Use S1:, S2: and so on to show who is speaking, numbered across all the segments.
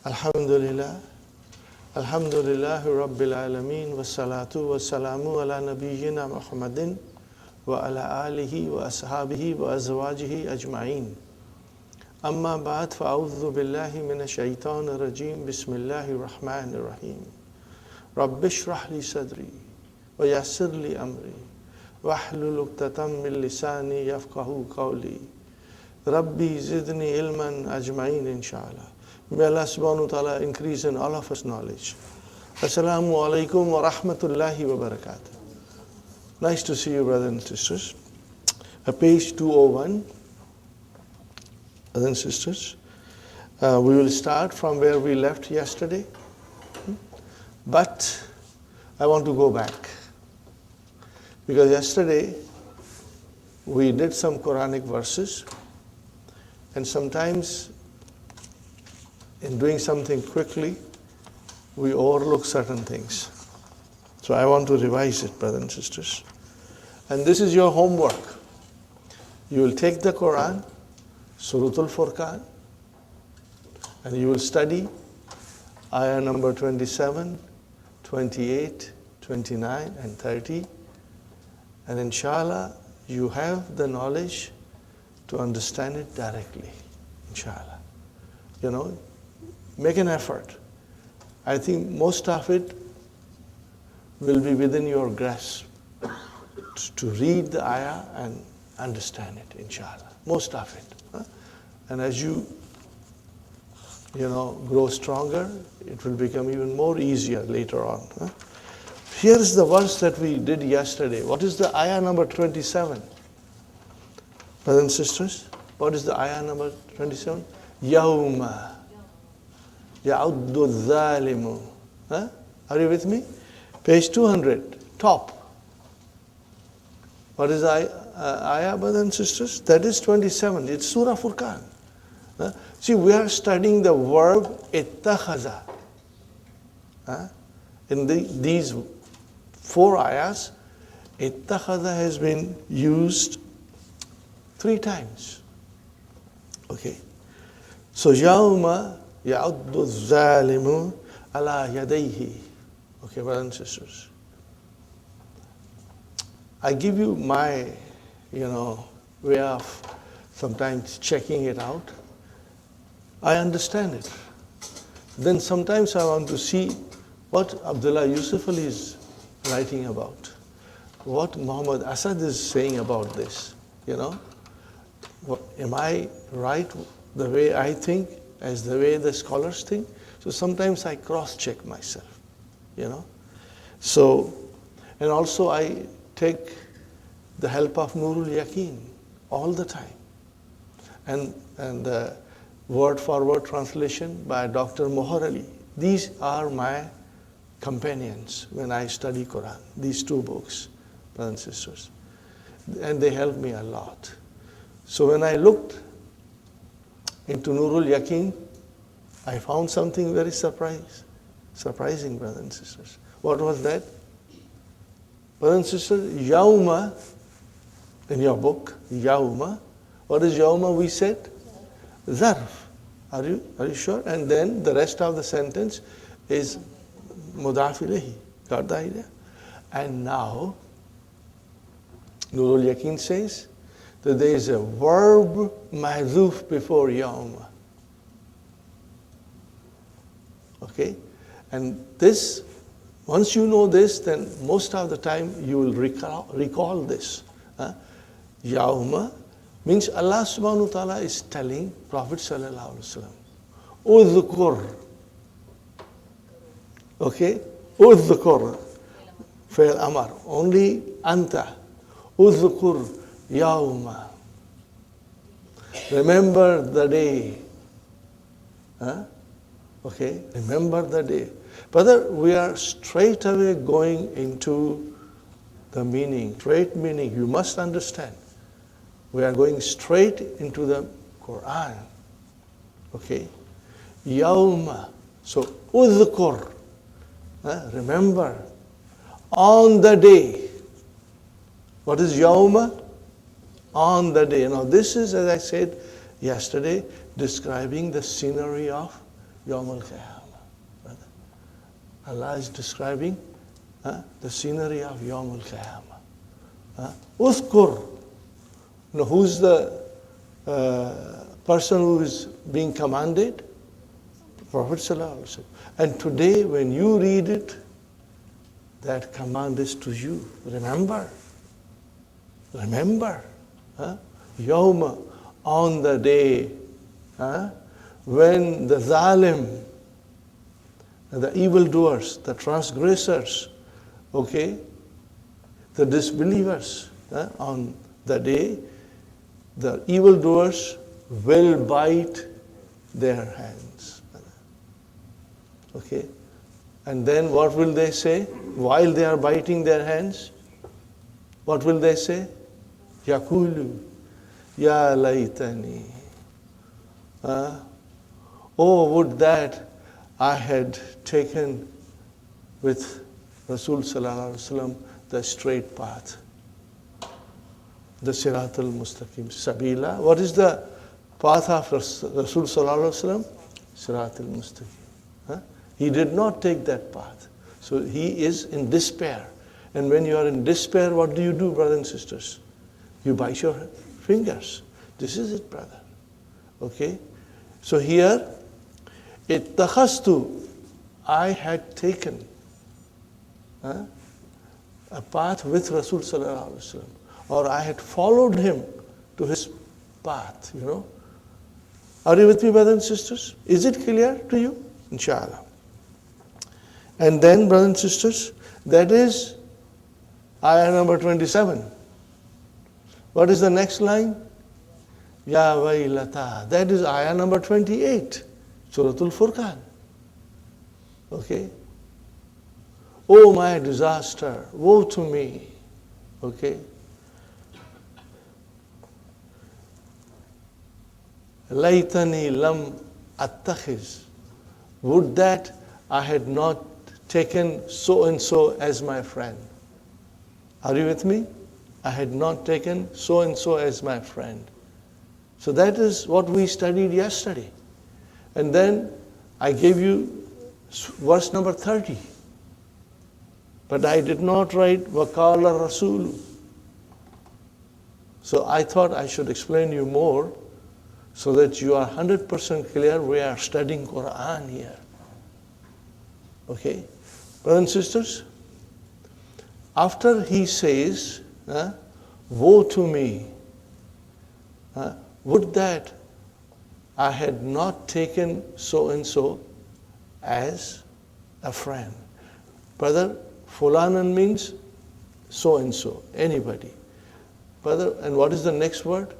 S1: Alhamdulillah, Alhamdulillahi Rabbil Alameen, wassalatu wassalamu ala nabiyyina Muhammadin wa ala alihi wa ashabihi wa azwajihi ajma'in. Amma ba'd, fa'udhu billahi minash shaitanir rajim, bismillahir rahmanir rahim. Rabbi shrah li sadri wa yassir li amri wahlul 'uqdatam min lisani yafqahu qawli. Rabbi zidni ilman ajma'in inshallah. May Allah subhanahu wa ta'ala increase in all of us knowledge. Assalamu alaikum wa rahmatullahi wa barakatuh. Nice to see you, brothers and sisters. Page 201, brothers and sisters. We will start from where we left yesterday. But I want to go back. Because yesterday we did some Quranic verses, and sometimes in doing something quickly, we overlook certain things. So I want to revise it, brothers and sisters. And this is your homework. You will take the Quran, Suratul Furqan, and you will study ayah number 27, 28, 29, and 30. And inshallah, you have the knowledge to understand it directly, inshallah. You know, make an effort. I think most of it will be within your grasp to read the ayah and understand it, inshallah. Most of it. And as you grow stronger, it will become even more easier later on. Here is the verse that we did yesterday. What is the ayah number 27? Brothers and sisters, what is the ayah number 27? Yawma ya'uddu dhalimu. Are you with me? Page 200, top. What is the ayah, brothers and sisters? That is 27. It's Surah Furqan. See, we are studying the verb ittakhaza. In these 4 ayahs, ittakhaza has been used 3 times. Okay. So, yawma ya'uddu dhalimu ala yadayhi. Okay, brothers and sisters. I give you my, way of sometimes checking it out. I understand it. Then sometimes I want to see what Abdullah Yusuf Ali is writing about, what Muhammad Asad is saying about this. Am I right the way I think as the way the scholars think? So sometimes I cross-check myself, So, and also I take the help of Nurul Yaqeen all the time. And the word-for-word translation by Dr. Meherali. These are my companions when I study Quran, these 2 books, brothers and sisters. And they help me a lot. So when I looked into Nurul Yaqeen, I found something very surprising, brothers and sisters. What was that? Brothers and sisters, Yawma, in your book, Yawma. What is Yawma we said? Zarf. Are you sure? And then the rest of the sentence is Mudaf ilayhi. Got the idea? And now, Nurul Yaqeen says that there is a verb mahzuf before Yawma. Okay? And this, once you know this, then most of the time you will recall this. Yawma means Allah subhanahu wa ta'ala is telling Prophet sallallahu alaihi wasallam, udhkur. Okay? Udhkur. Fail amar. Only anta. Udhkur yawma. Remember the day. Okay? Remember the day. Brother, we are straight away going into the meaning. Straight meaning. You must understand. We are going straight into the Quran. Okay? Yawma. So, udhkur. Remember. On the day. What is Yawma? On the day. Now this is, as I said yesterday, describing the scenery of Yawm al-Qiyamah. Allah is describing the scenery of Yawm al-Qiyamah. Uzkur. Now, who's the person who is being commanded? Prophet Sallallahu Alaihi Wasallam. And today, when you read it, that command is to you. Remember. Remember. Yawma, on the day when the zalim, the evildoers, the transgressors, okay, the disbelievers, on the day, the evildoers will bite their hands. Okay? And then what will they say? While they are biting their hands, what will they say? Yakulu, ya laytani. Oh, would that I had taken with Rasul Sallallahu Alaihi Wasallam the straight path. The Sirat al-Mustaqim, Sabila. What is the path of Rasul Sallallahu Alaihi Wasallam? Sirat al-Mustaqim. He did not take that path. So he is in despair. And when you are in despair, what do you do, brothers and sisters? You bite your fingers. This is it, brother. Okay? So here, ittakhastu, I had taken a path with Rasul Sallallahu Alaihi Wasallam. Or I had followed him to his path, you know. Are you with me, brothers and sisters? Is it clear to you? Inshallah. And then, brothers and sisters, that is ayah number 27. What is the next line? Ya waylata. That is ayah number 28. Suratul Furqan. Okay? Oh, my disaster. Woe to me. Okay? Laytani lam attakhiz. Would that I had not taken so and so as my friend. Are you with me? I had not taken so and so as my friend. So that is what we studied yesterday. And then I gave you verse number 30. But I did not write Waqala Rasulu. So I thought I should explain you more so that you are 100% clear. We are studying Qur'an here. Okay? Brothers and sisters, after he says, woe to me, would that I had not taken so and so as a friend. Brother, fulanan means so and so, anybody. Brother, and what is the next word?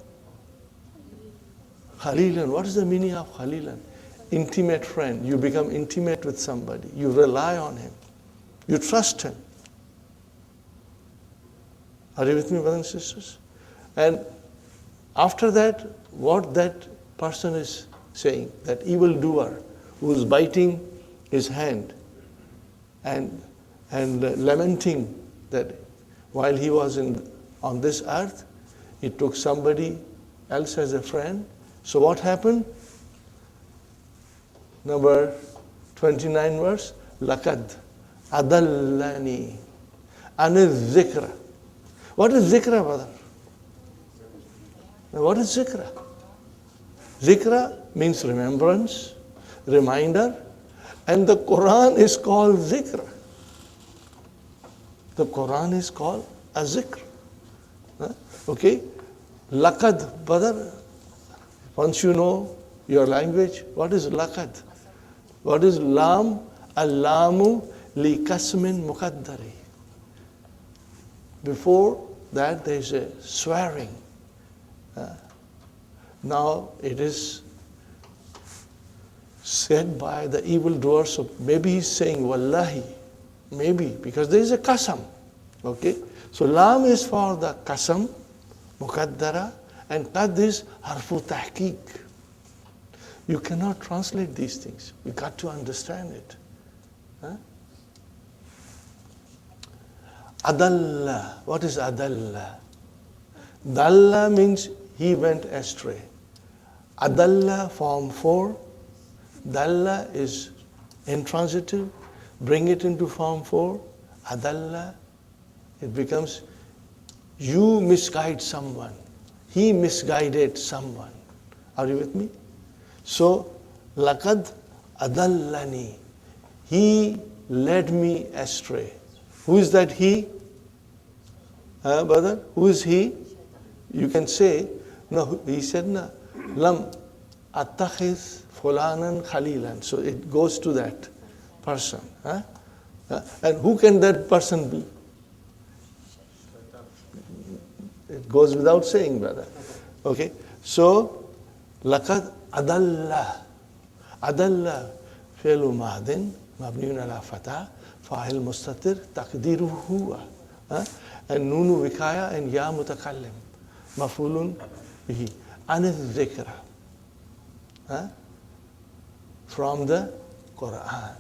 S1: Khalilan. What is the meaning of Khalilan? Intimate friend. You become intimate with somebody. You rely on him. You trust him. Are you with me, brothers and sisters? And after that, what that person is saying, that evildoer who is biting his hand and lamenting that while he was on this earth, he took somebody else as a friend. So what happened? Number 29 verse, Laqad adallani aniz zikra. What is zikra, brother? Now, what is zikra? Zikra means remembrance, reminder, and the Qur'an is called zikr. The Qur'an is called a zikr. Okay? Laqad, brother, once you know your language, what is laqad? What is lam? Al-lamu li kasmin muqaddari. Before that there is a swearing. Now it is said by the evildoers, so maybe he's saying wallahi, maybe, because there is a qasam. Okay? So lam is for the qasam, muqaddara, and qad is harfu tahqiq. You cannot translate these things. You got to understand it. Adalla. What is adalla? Dalla means he went astray. Adalla, form 4, Dalla is intransitive. Bring it into form 4. Adalla, it becomes you misguide someone. He misguided someone. Are you with me? So, laqad adallani. He led me astray. Who is that he? Brother? Who is he? You can say, no, he said, na, lam attakhiz fulanan khalilan. So it goes to that person. And who can that person be? It goes without saying, brother. Okay? So, laqad adalla. Adalla fi'lu madin mabniun ala fatah fa'il mustatir taqdiruhu huwa. And nunu vikaya and ya mutakallim mafulun bihi anil dhikra from the Qur'an.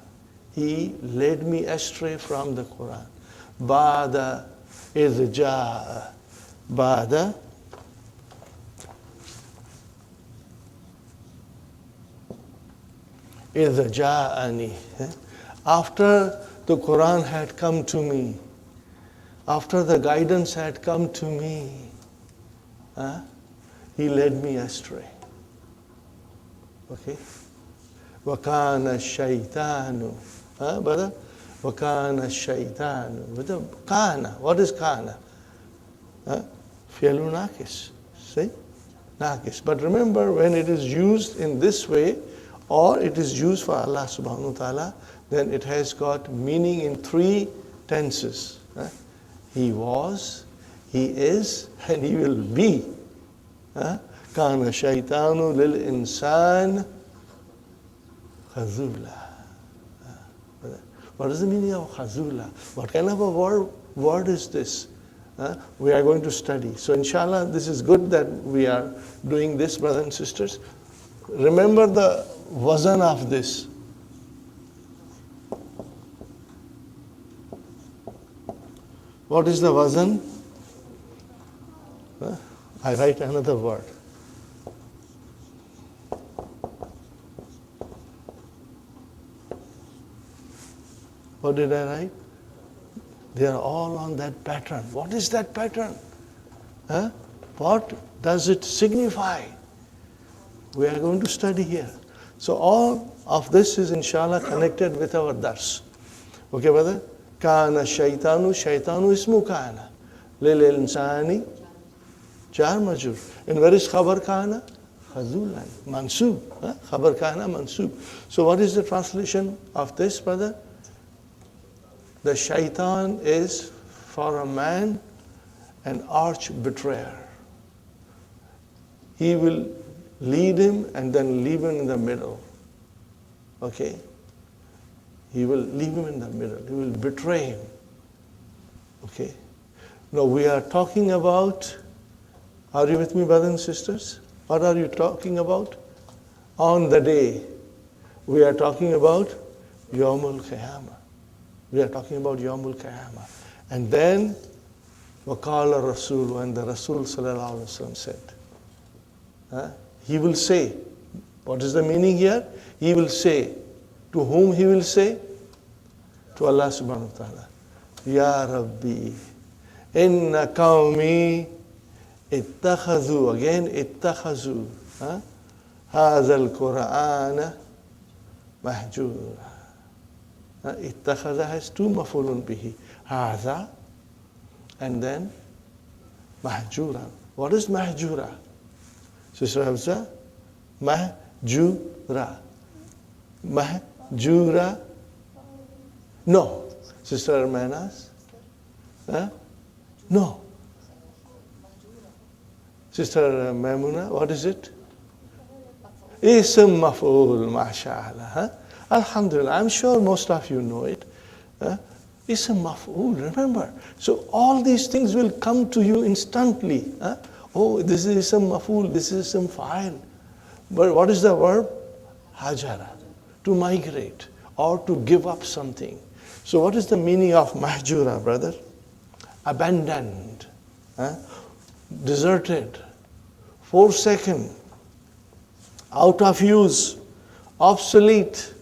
S1: He led me astray from the Qur'an. Ba'da idh ja'a. Ba'da idh ja'ani. After the Qur'an had come to me, after the guidance had come to me, he led me astray. Okay? وَكَانَ الشَّيْطَانُ brother? وَكَانَ الشَّيْطَانُ kana. What is kana? Fi'lu nakis. See? Nakis. But remember, when it is used in this way, or it is used for Allah subhanahu wa ta'ala, then it has got meaning in 3 tenses. He was, he is, and he will be. Kana shaytanu lil insan khazula. What is the meaning of khazula? What kind of a word is this? We are going to study. So inshallah, this is good that we are doing this, brothers and sisters. Remember the wazan of this. What is the wazan? I write another word. What did I write? They are all on that pattern. What is that pattern? What does it signify? We are going to study here. So all of this is inshallah connected with our dars. Okay, brother? Kana shaytanu ismu kana. Lil insani jar majur. And where is khabar kana? Khazulan. Mansub. Khabar kana mansub. So what is the translation of this, brother? The shaitan is for a man an arch betrayer. He will lead him and then leave him in the middle. Okay? He will leave him in the middle. He will betray him. Okay? Now we are talking about, are you with me, brothers and sisters? What are you talking about? On the day. We are talking about Yawmul Qiyamah. We are talking about Yawmul Qiyamah. And then, Waqala Rasul, when the Rasul sallallahu alaihi wasallam said, he will say, what is the meaning here? He will say, to whom he will say? To Allah subhanahu wa ta'ala. Ya Rabbi, inna qawmi ittakhadhu, again ittakhadhu, hadha al-Qur'ana mahjura. Ittakhadha has 2 mafulun bihi. Hadha and then mahjura. What is mahjura? Sister Hamza? Mahjura. Mahjura. No. Sister Manas? No. Sister Maimuna, what is it? Ism maf'ul, mashallah. Alhamdulillah, I'm sure most of you know it. Ism maf'ul, remember. So all these things will come to you instantly. Oh, this is ism maf'ul, this is ism fa'il. But what is the verb? Hajara, to migrate or to give up something. So what is the meaning of mahjura, brother? Abandoned, deserted, forsaken, out of use, obsolete,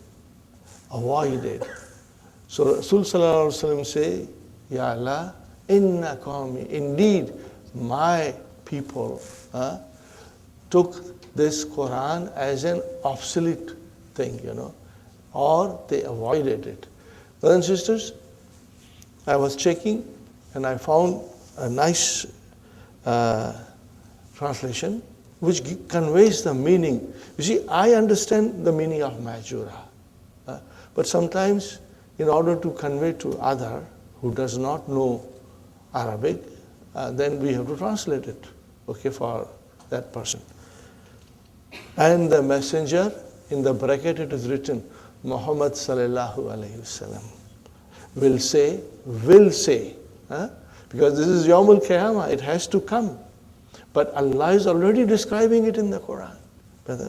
S1: avoided. So Rasul Sallallahu Alaihi Wasallam say, Ya Allah, inna qawmi, indeed my people took this Quran as an obsolete thing, or they avoided it. Brothers and sisters, I was checking and I found a nice translation which conveys the meaning. You see, I understand the meaning of Majura, but sometimes in order to convey to other who does not know Arabic, then we have to translate it, for that person. And the messenger, in the bracket it is written, Muhammad sallallahu alayhi wasallam will say, because this is Yawmul Qiyamah, it has to come. But Allah is already describing it in the Quran.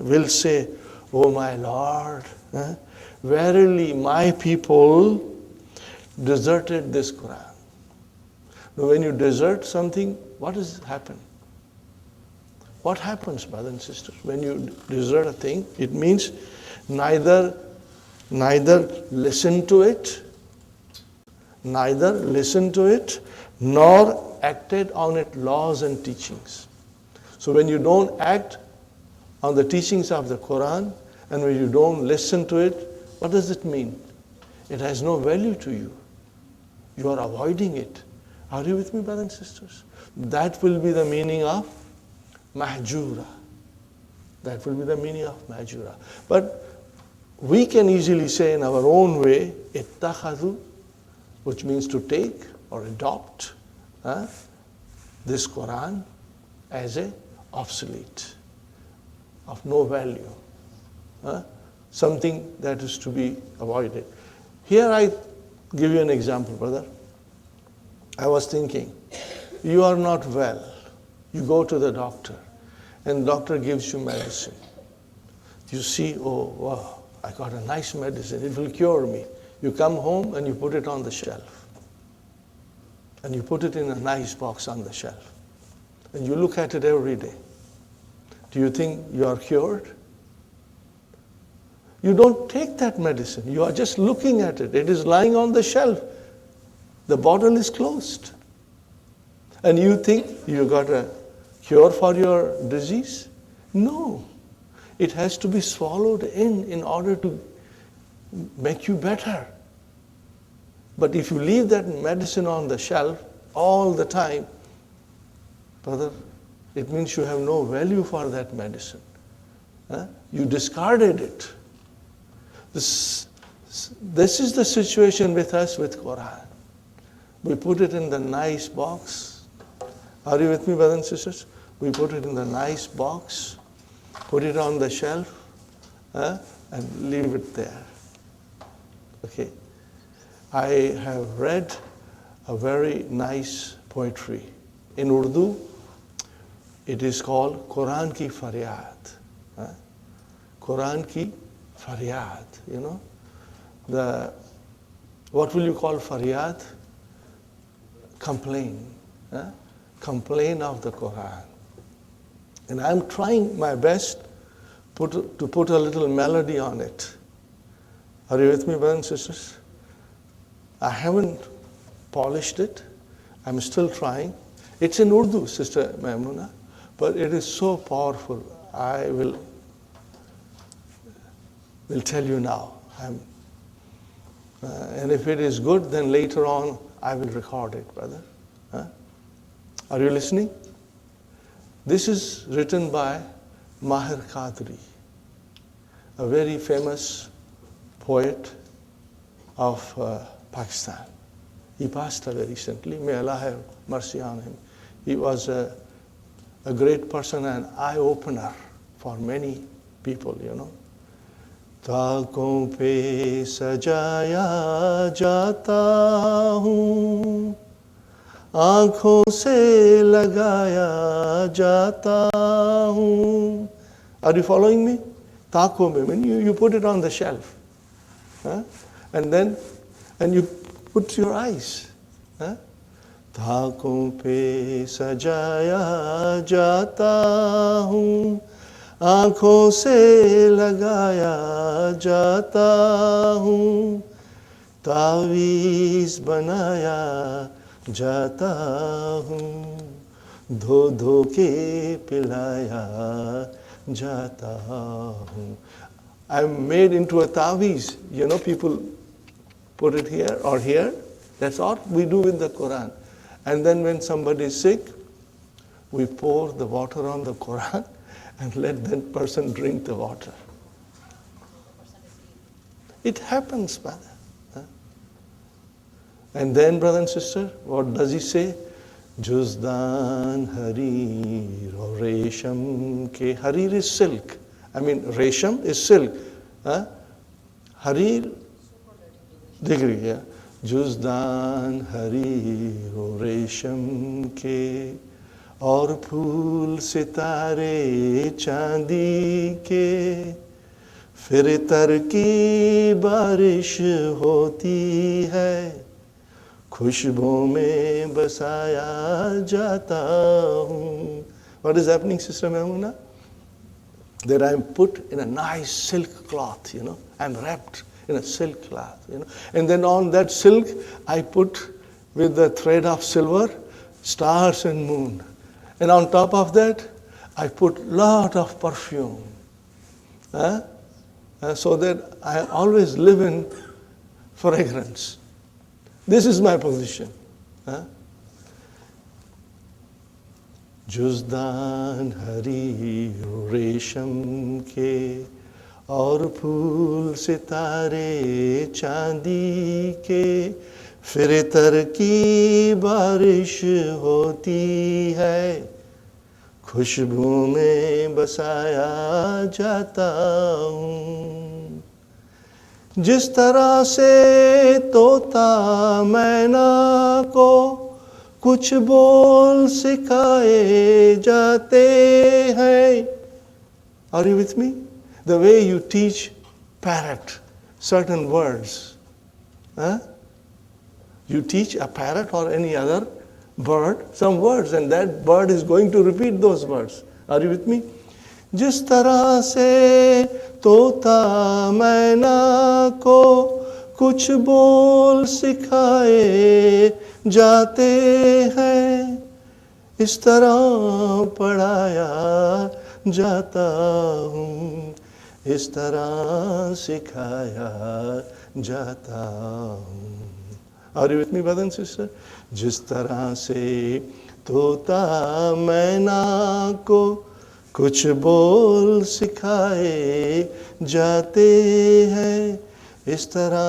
S1: Will say, oh my Lord, verily my people deserted this Quran. Now when you desert something, what does happen? What happens, brothers and sisters? When you desert a thing, it means neither listen to it, nor acted on its laws and teachings. So when you don't act on the teachings of the Quran, and when you don't listen to it, what does it mean? It has no value to you. You are avoiding it. Are you with me, brothers and sisters? That will be the meaning of mahjura. That will be the meaning of mahjura. But we can easily say in our own way, ittakhadhu, which means to take or adopt this Quran as a obsolete, of no value, something that is to be avoided. Here I give you an example, brother. I was thinking, you are not well. You go to the doctor, and the doctor gives you medicine. You see, oh, wow, I got a nice medicine. It will cure me. You come home and you put it on the shelf. And you put it in a nice box on the shelf. And you look at it every day. Do you think you are cured? You don't take that medicine. You are just looking at it. It is lying on the shelf. The bottle is closed. And you think you got a cure for your disease? No. It has to be swallowed in order to make you better. But if you leave that medicine on the shelf all the time, brother, it means you have no value for that medicine. You discarded it. This is the situation with us with Quran. We put it in the nice box. Are you with me, brothers and sisters? We put it in the nice box, put it on the shelf, and leave it there. Okay. I have read a very nice poetry. In Urdu, it is called Quran Ki Faryad. Quran Ki Faryad, what will you call Faryad? Complain. Complain of the Quran. And I'm trying my best to put a little melody on it. Are you with me, brothers and sisters? I haven't polished it. I'm still trying. It's in Urdu, Sister Maimuna, but it is so powerful. I will tell you now. And if it is good, then later on I will record it, brother. Are you listening? This is written by Mahir Qadri, a very famous poet of Pakistan. He passed away recently. May Allah have mercy on him. He was a great person and eye-opener for many people, ताकों पे सजाया जाता हूँ, आँखों से लगाया जाता हूँ. Are you following me? ताकों में, when you put it on the shelf, and you put your eyes. ताकों पे सजाया जाता हूँ, आंखों से लगाया जाता हूँ, तावीज़ बनाया जाता हूँ, धो धो के पिलाया जाता हूँ. I'm made into a tawiz. You know, people put it here or here. That's all we do with the Quran. And then when somebody is sick, we pour the water on the Quran and let that person drink the water. It happens, brother. Huh? And then, brother and sister, what does he say? Juzdan harir or resham ke. Harir is silk. I mean, resham is silk. Huh? Harir, degree, yeah. Juzdan harir or resham ke. और फूल सितारे चांदी के, फिर तर की बारिश होती है, खुशबू में बसाया जाता हूँ. What is happening, Sister Maimuna? That I am put in a nice silk cloth, you know. I am wrapped in a silk cloth, you know. And then on that silk, I put with the thread of silver, stars and moon. And on top of that, I put lot of perfume. So that I always live in fragrance. This is my position. जुज़दान हरी रेशम के और फूल सितारे चांदी के, फिर तर की बारिश होती है, खुशबू में बसाया जाता हूँ. जिस तरह से तोता मैना को कुछ बोल सिखाए जाते हैं. Are you with me? The way you teach parrot certain words. You teach a parrot or any other bird some words, and that bird is going to repeat those words. Are you with me? जिस तरह से तोता मैना को कुछ बोल सिखाए जाते हैं, इस तरह पढ़ाया जाता हूँ, इस तरह सिखाया जाता हूँ. Are you with me, brother and sister? जिस तरह से तोता मैना को कुछ बोल सिखाए जाते हैं, इस तरह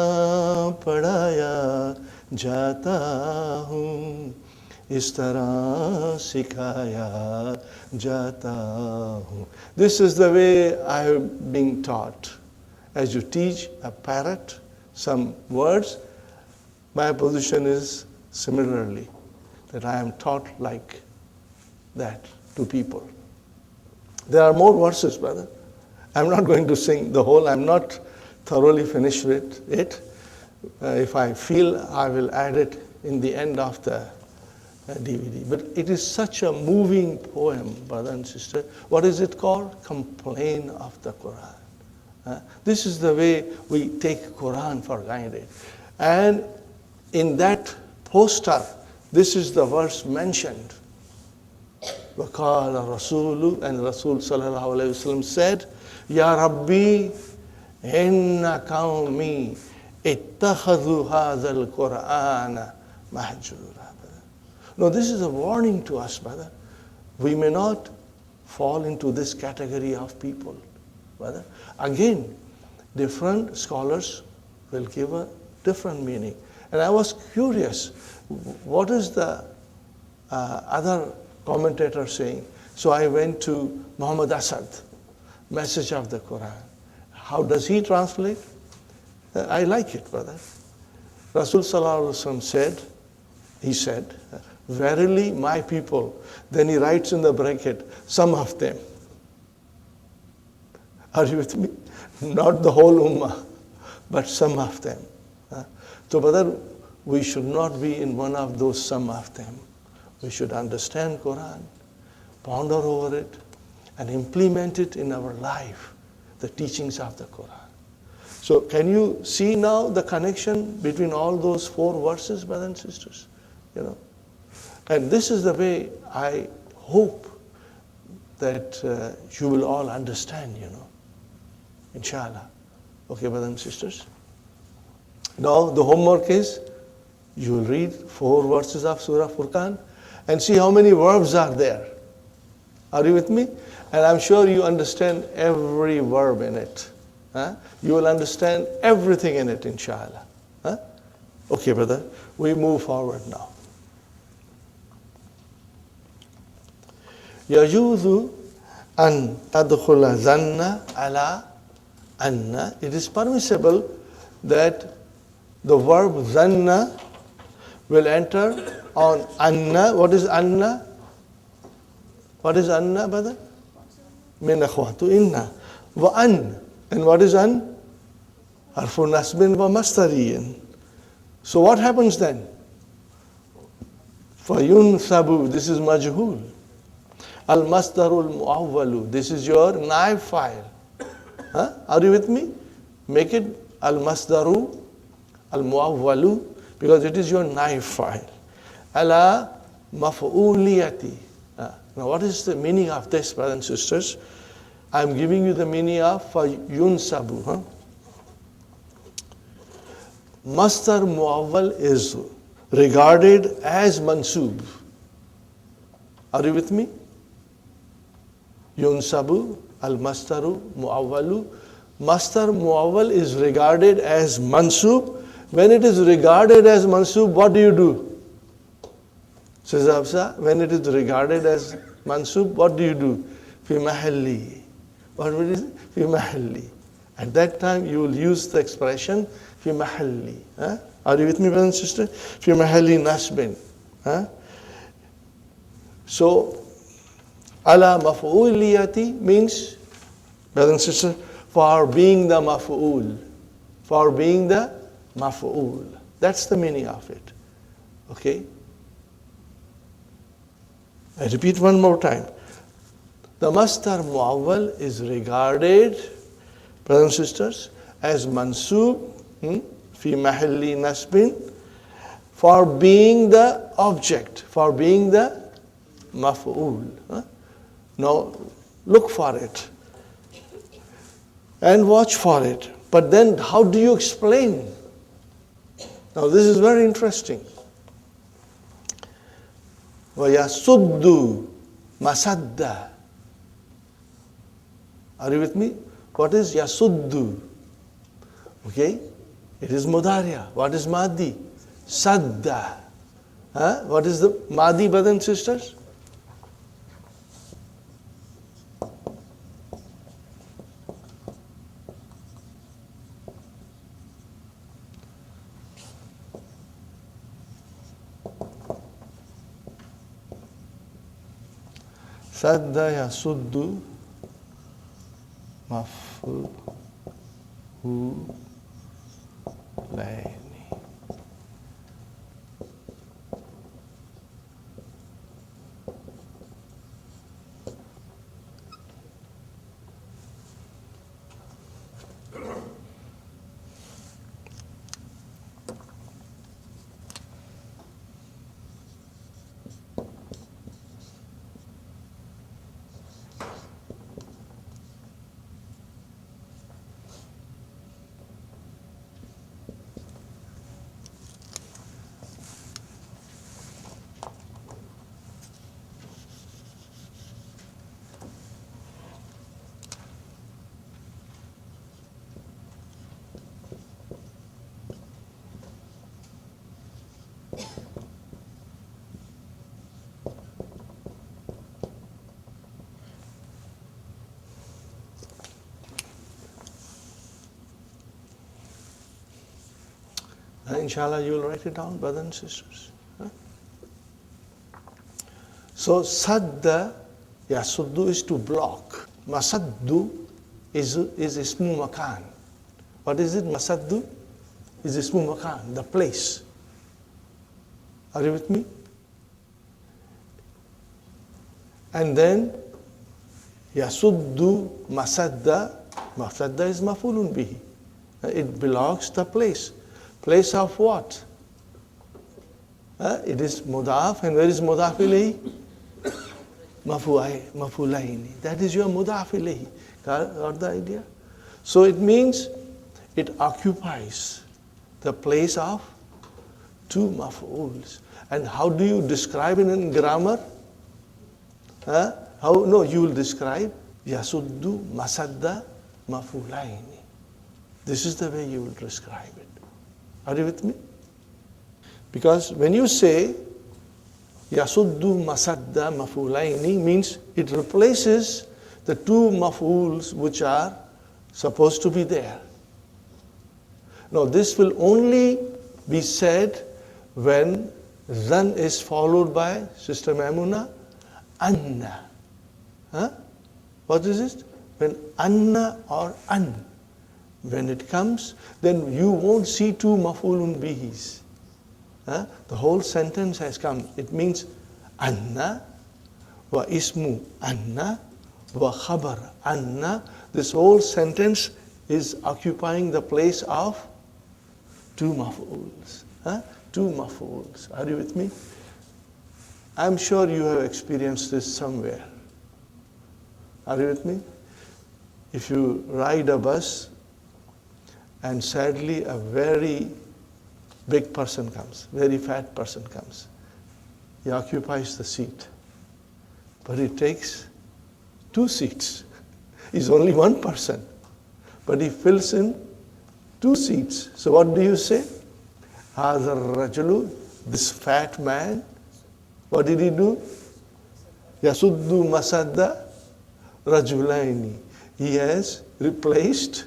S1: पढ़ाया जाता हूँ, इस तरह सिखाया जाता हूँ. This is the way I am being taught. As you teach a parrot some words, my position is similarly, that I am taught like that to people. There are more verses, brother. I'm not going to sing the whole. I'm not thoroughly finished with it. If I feel, I will add it in the end of the DVD. But it is such a moving poem, brother and sister. What is it called? Complain of the Quran. This is the way we take Quran for granted. And in that poster, this is the verse mentioned. وَقَالَ الرَّسُولُ, and Rasul sallallahu alayhi wa sallam said, Ya Rabbi, inna qawmi ittakhadhu hadha al-Qur'ana mahjura. No, this is a warning to us, brother. We may not fall into this category of people, brother. Again, different scholars will give a different meaning. And I was curious, what is the other commentator saying? So I went to Muhammad Asad, Message of the Quran. How does he translate? I like it, brother. Rasul sallallahu alaihi wasallam said, he said, verily my people. Then he writes in the bracket, some of them. Are you with me? Not the whole ummah, but some of them. So, brother, we should not be in one of those some of them. We should understand Quran, ponder over it, and implement it in our life, the teachings of the Quran. So can you see now the connection between all those 4 verses, brothers and sisters? And this is the way I hope that you will all understand, inshallah. Okay, brothers and sisters? Now the homework is, you will read 4 verses of Surah Furqan and see how many verbs are there. Are you with me? And I'm sure you understand every verb in it. You will understand everything in it, inshallah. Okay, brother, we move forward now. يَجُوزُ أَن تَدْخُلَ ظَنَّ عَلَى أَنَّ. It is permissible that the verb ظَنَّ will enter on anna. What is anna? What is anna, brother? Min akhwatu inna. Wa an. And what is an? Harfu nasbin wa mastariyin. So what happens then? Fayunsabu. This is majhul. Al masdarul muawwalu. This is your naib file. Are you with me? Make it al masdaru al muawwalu, because it is your naib file. Ala maf'uliyati. Now what is the meaning of this, brothers and sisters? I am giving you the meaning of yunsabu. Masdar muawwal is regarded as mansub. Are you with me? Yunsabu al masdaru muawwalu. Masdar muawwal is regarded as mansub. When it is regarded as mansub, what do? Says Hafsa, when it is regarded as mansub, what do? Fi mahalli. What is it? Fi mahalli. At that time, you will use the expression fi mahalli. Are you with me, brother and sister? Fi mahalli nasbin. So, ala maf'uliyati means, brother and sister, for being the maf'ul. For being the maf'ul. That's the meaning of it. Okay? I repeat one more time. The masdar muawwal is regarded, brothers and sisters, as mansub, fi mahalli nasbin, for being the object, for being the maf'ul. Now, look for it and watch for it. But then, how do you explain? Now, this is very interesting. وَيَسُدُّ مَسَدَّ. Are you with me? What is yasuddu? Okay? It is mudariya. What is madi? Sadda. What is the madi, brothers and sisters? Sadda yasuddu maf'ulaini. Inshallah, you will write it down, brothers and sisters. So, sadda, yasuddu is to block. Masaddu is ismu makan. What is it? Masaddu is ismu makan, the place. Are you with me? And then, Yasuddu masadda. Masadda is mafulun bihi. It belongs to the place. Place of what? It is mudaf, and where is mudaf ilayhi? Mafulaini. That is your mudaf ilayhi. Got the idea? So it means it occupies the place of two maf'uls. And how do you describe it in grammar? You will describe yasuddu masadda mafulaini. This is the way you will describe it. Are you with me? Because when you say yasuddu masadda mafulaini, means it replaces the two maf'uls which are supposed to be there. Now this will only be said when zan is followed by, Sister Maimuna, anna. What is it? When anna or an, when it comes, then you won't see two maf'ulun bihis. The whole sentence has come. It means anna wa ismu anna wa khabar anna. This whole sentence is occupying the place of two maf'uls. Two maf'uls. Are you with me? I'm sure you have experienced this somewhere. Are you with me? If you ride a bus and sadly a very big person comes, very fat person comes, he occupies the seat, but it takes two seats. He's only one person, but he fills in two seats. So what do you say? Hadha rajulu, this fat man, what did he do? Yasuddu masadda rajulaini. He has replaced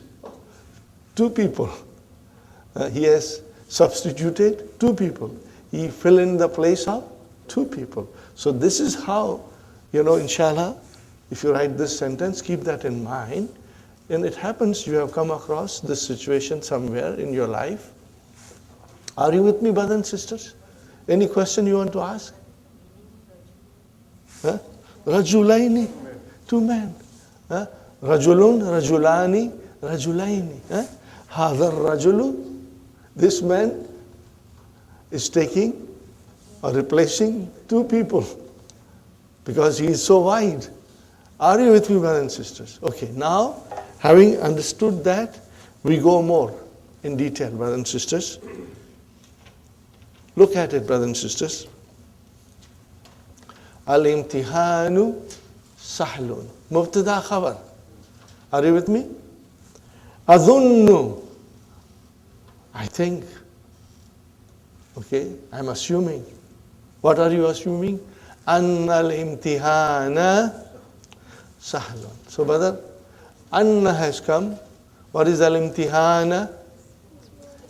S1: two people. He has substituted two people. He fill in the place of two people. So this is how, inshallah, if you write this sentence, keep that in mind. And it happens you have come across this situation somewhere in your life. Are you with me, brothers and sisters? Any question you want to ask? Rajulaini, two men. Rajulun, rajulani, rajulaini. Hadha rajulu, this man is taking or replacing two people because he is so wide. Are you with me, brothers and sisters? Okay, now, having understood that, we go more in detail, brothers and sisters. Look at it, brothers and sisters. Al-imtihanu sahlun. Mubtada khabar. Are you with me? Adhunnu. I think. Okay, I'm assuming. What are you assuming? Anna al-imtihana sahlun. So, brother, anna has come. What is al-imtihana?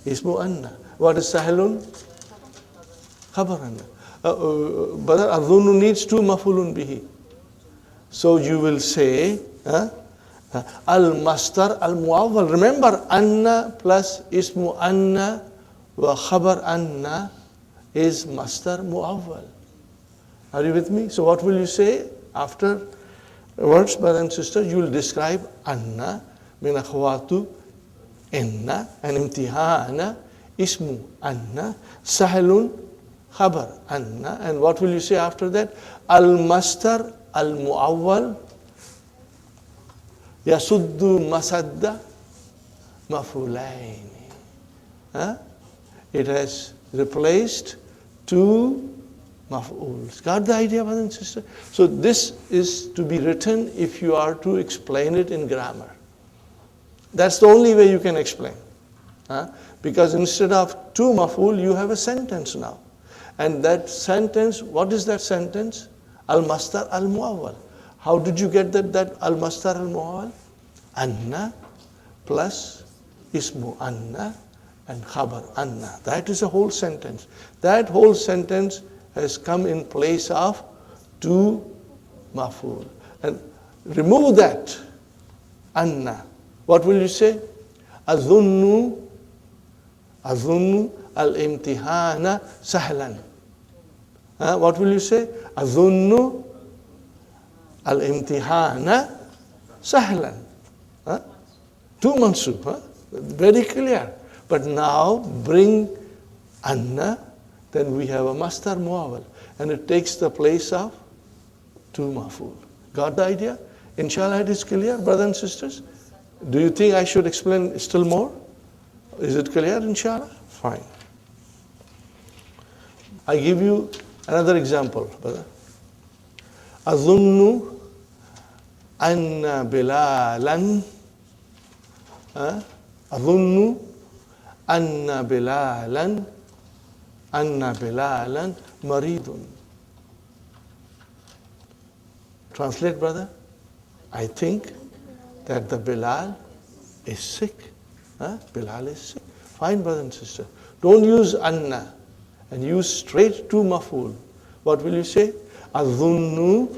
S1: Ismu anna. What is sahlun? Khabar anna. Brother, adhunnu needs two mafulun bihi. So you will say, al-mastar al-muawwal. Remember, anna plus ismu anna wa khabar anna is mastar muawwal. Are you with me? So what will you say after words, brother and sister? You will describe anna min akhwatu inna, and imtihana ismu anna, sahlun khabar anna. And what will you say after that? Al-mastar al-muawwal yasuddu masadda mafulaini. It has replaced two maf'uls. Got the idea, brother and sister? So this is to be written if you are to explain it in grammar. That's the only way you can explain. Because instead of two maf'ul, you have a sentence now. And that sentence, what is that sentence? Al-mastar al-muawwal. How did you get that al-mastar al-muawwal? Anna plus ismu anna and khabar anna. That is a whole sentence. That whole sentence has come in place of two maf'ul. And remove that anna. What will you say? Adhunnu al-imtihana sahlan. What will you say? Adhunnu al-imtihana Sahlan. Huh? To mansub. Huh? Very clear. But now bring anna, then we have a masdar muawwal. And it takes the place of to maf'ul. Got the idea? Inshallah it is clear, brothers and sisters? Do you think I should explain still more? Is it clear, inshallah? Fine. I give you another example, brother. Azunnu anna bilalan Azunnu anna bilalan maridun. Translate, brother. I think that the Bilal is sick. Bilal is sick. Fine, brother and sister. Don't use anna and use straight to maf'ul. What will you say? Azunnu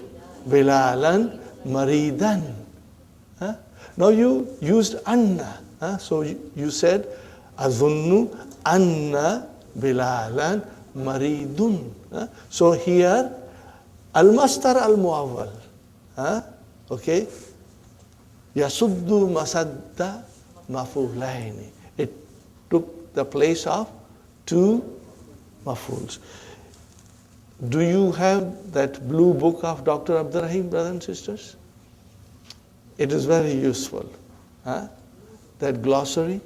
S1: bilalan maridan. Now you used anna. So you said Azunnu anna bilalan maridun. So here al-masdar al-muawwal. Okay? Yasuddu masadda maf'ulaini. It took the place of two maf'uls. Do you have that blue book of Dr. Abdur-Raheem, brothers and sisters? It is very useful. That glossary.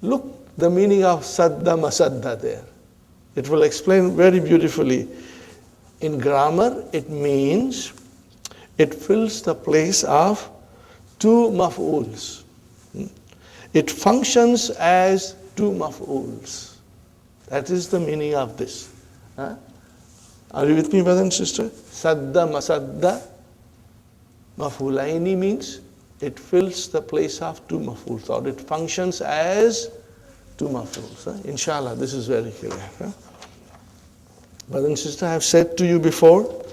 S1: Look the meaning of sadda masadda there. It will explain very beautifully. In grammar, it means it fills the place of two maf'uls. It functions as two maf'uls. That is the meaning of this. Are you with me, brother and sister? Sadda masadda maf'ulaini means it fills the place of two maf'uls, or it functions as two maf'uls. Inshallah, this is very clear. Brother and sister, I have said to you before,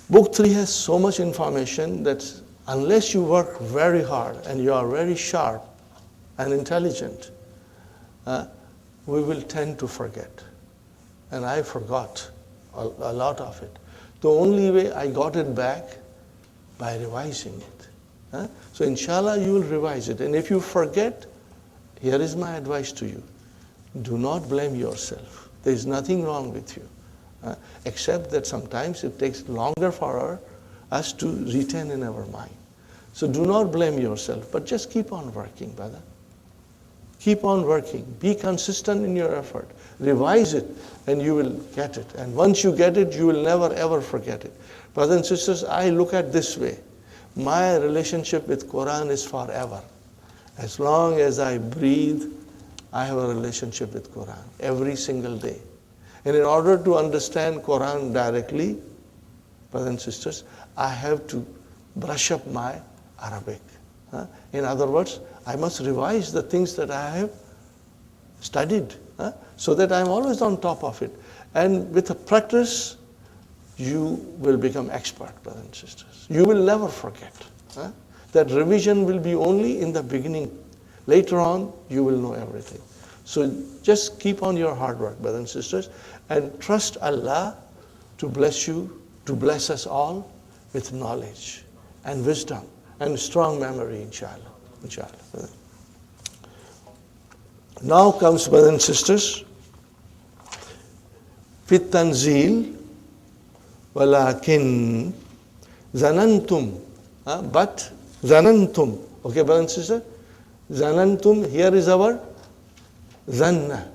S1: Book 3 has so much information that unless you work very hard and you are very sharp and intelligent, we will tend to forget. And I forgot a lot of it. The only way I got it back, by revising it. So inshallah you will revise it. And if you forget, here is my advice to you. Do not blame yourself. There is nothing wrong with you. Except that sometimes it takes longer for us to retain in our mind. So do not blame yourself, but just keep on working, brother. Keep on working. Be consistent in your effort. Revise it and you will get it. And once you get it, you will never ever forget it. Brothers and sisters, I look at this way. My relationship with Qur'an is forever. As long as I breathe, I have a relationship with Qur'an every single day. And in order to understand Qur'an directly, brothers and sisters, I have to brush up my Arabic. In other words, I must revise the things that I have studied so that I'm always on top of it. And with a practice, you will become expert, brothers and sisters. You will never forget. That revision will be only in the beginning. Later on, you will know everything. So just keep on your hard work, brothers and sisters, and trust Allah to bless you, to bless us all with knowledge and wisdom and strong memory, inshallah. Inshallah. Now comes, brothers and sisters, fit tanzil, walakin zanantum, but zanantum. Okay, brothers and sisters? Zanantum, here is our zanna.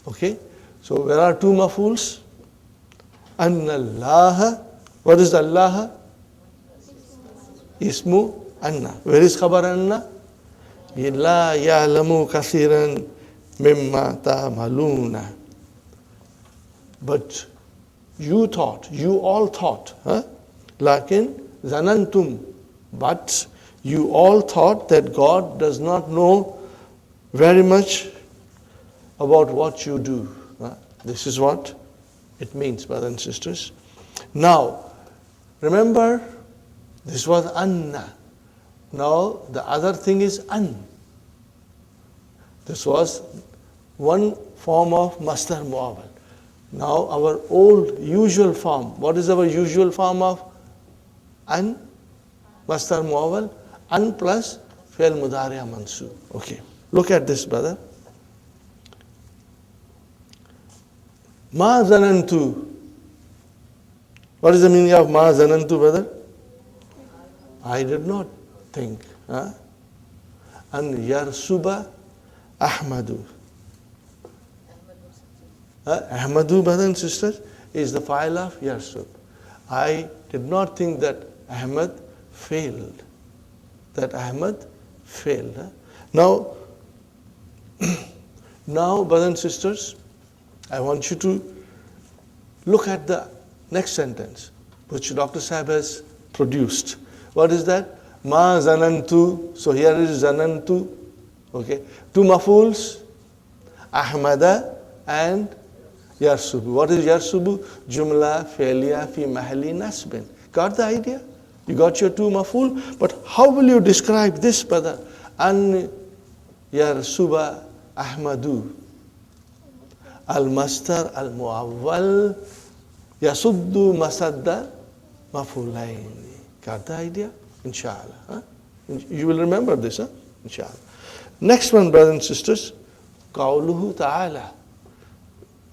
S1: Okay? So there are two maf'uls. Anna Allah. What is Allah? Ismu anna. Where is khabar anna? La ya'lamu kathiran mimma ta'maluna. But you all thought, lakin zanantum, but you all thought that God does not know very much about what you do. This is what it means, brothers and sisters. Now, remember, this was anna. Now, the other thing is an. This was one form of masdar muawwal. Now, our old usual form. What is our usual form of an? Masdar muawwal, an plus fi'l mudari' mansub. Okay. Look at this, brother. Ma zanantu. What is the meaning of ma zanantu, brother? I did not think. An yarsuba Ahmadu. Ahmadu, brothers and sisters, is the file of yarsub. I did not think that Ahmad failed. Now, brothers and sisters, I want you to look at the next sentence, which Dr. Sahib has produced. What is that? Ma zanantu. So here is zanantu. Okay. Two mafuls, Ahmada and yarsubu. What is yarsubu? Jumla fi'liya fi mahalli nasbin. Got the idea? You got your two maful, but how will you describe this, brother? An yarsuba Ahmadu. Al-mastar al-muawwal yasuddu masadda mafulaini. Got the idea? Inshallah. Huh? You will remember this, huh? Inshallah. Next one, brothers and sisters, Qawluhu ta'ala.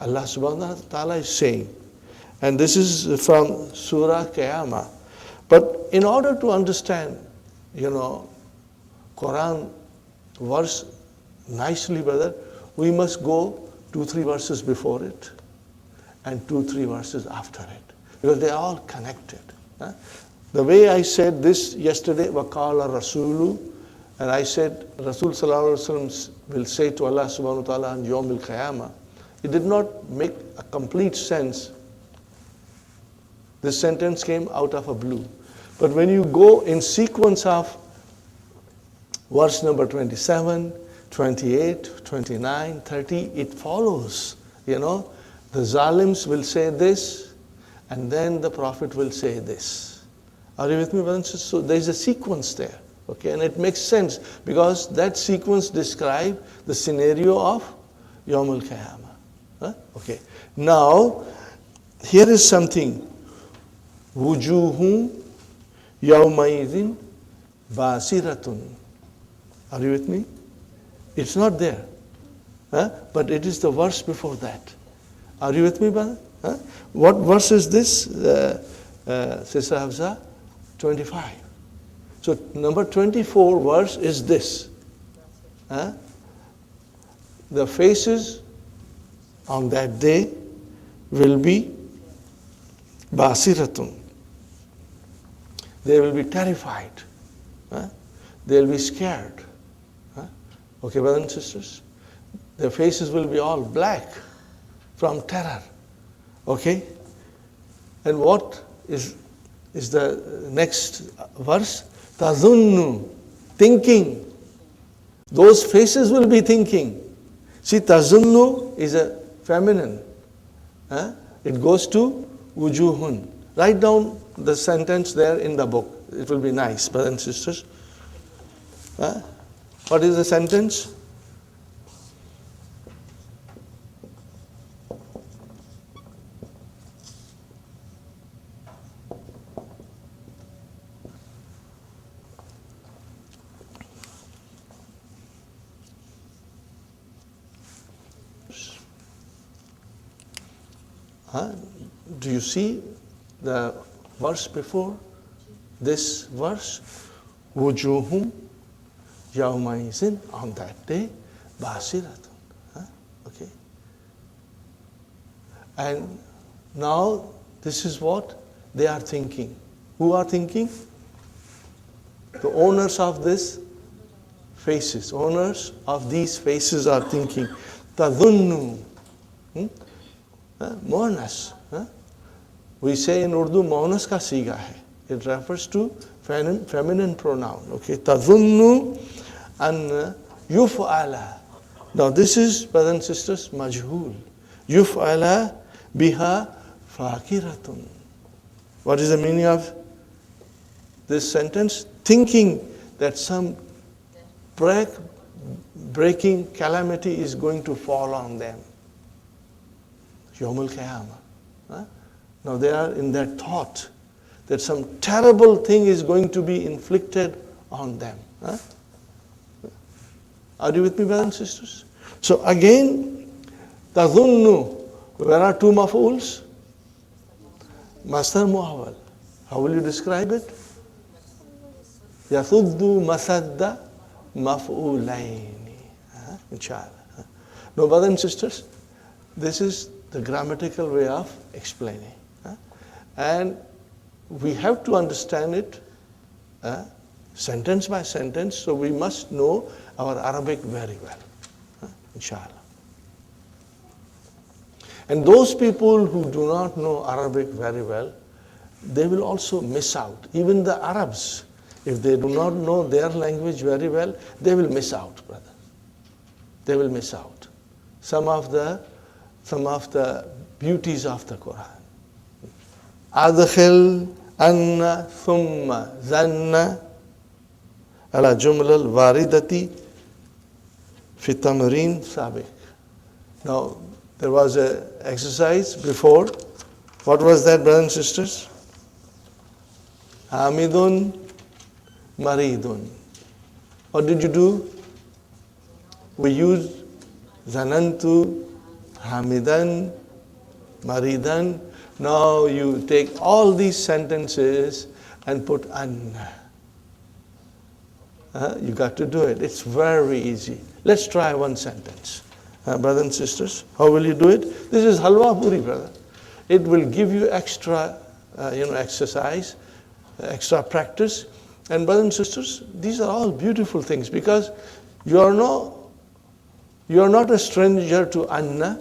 S1: Allah subhanahu wa ta'ala is saying, and this is from Surah Qiyamah. But in order to understand, Quran verse nicely, brother, we must go 2-3 verses before it and 2-3 verses after it, because they are all connected. Huh? The way I said this yesterday, waqala rasulu, and I said Rasul sallallahu alaihi wasallam will say to Allah subhanahu wa ta'ala on Yawm al-Qiyamah, it did not make a complete sense. This sentence came out of a blue. But when you go in sequence of verse number 27, 28, 29, 30, it follows. The Zalims will say this, and then the Prophet will say this. Are you with me, brothers? So there's a sequence there. Okay, and it makes sense because that sequence describes the scenario of Yawm al-Qiyamah. Okay, now here is something. Wujuhum yawmaidhin basiratun. Are you with me? It's not there, but it is the verse before that. Are you with me, brother? What verse is this, Sister Hafsa? 25. So number 24 verse is this. The faces on that day will be basiratun. They will be terrified. They will be scared. Okay, brothers and sisters? Their faces will be all black from terror. Okay? And what is the next verse? Tazunnu, thinking. Those faces will be thinking. See, tazunnu is a feminine. It goes to wujuhun. Write down the sentence there in the book. It will be nice, brothers and sisters. What is the sentence? Do you see the verse before this verse? Wujuhum yawmaizin, on that day, basiratun. Okay. And now this is what they are thinking. Who are thinking? The owners of this faces. Owners of these faces are thinking. Tadhunnu. Monas. We say in Urdu, monas ka siga hai. It refers to feminine pronoun. Okay. Tadhunnu an yuf'ala. Now this is, brothers and sisters, majhul. Yuf'ala biha fakiratun. What is the meaning of this sentence? Thinking that some breaking calamity is going to fall on them. Yawm al-Qiyamah. Now they are in that thought that some terrible thing is going to be inflicted on them. Huh? Are you with me, brothers and sisters? So again, tazunnu, where are two maf'uls? Masdar muawwal. How will you describe it? Yasuddu masadda maf'ulaini. Inshallah. No, brothers and sisters, this is the grammatical way of explaining. And we have to understand it sentence by sentence, so we must know our Arabic very well. Inshallah. And those people who do not know Arabic very well, they will also miss out. Even the Arabs, if they do not know their language very well, they will miss out, brother. They will miss out some of the beauties of the Quran. Adkhil anna thumma zanna ala jumla al-waridati fi tamrin sabiq. Now, there was an exercise before. What was that, brothers and sisters? Hamidun maridun. What did you do? We used zanantu, hamidan, maridan. Now you take all these sentences and put anna. You got to do it. It's very easy. Let's try one sentence. Brothers and sisters, how will you do it? This is halwa puri, brother. It will give you extra exercise, extra practice. And brothers and sisters, these are all beautiful things because you are not a stranger to anna.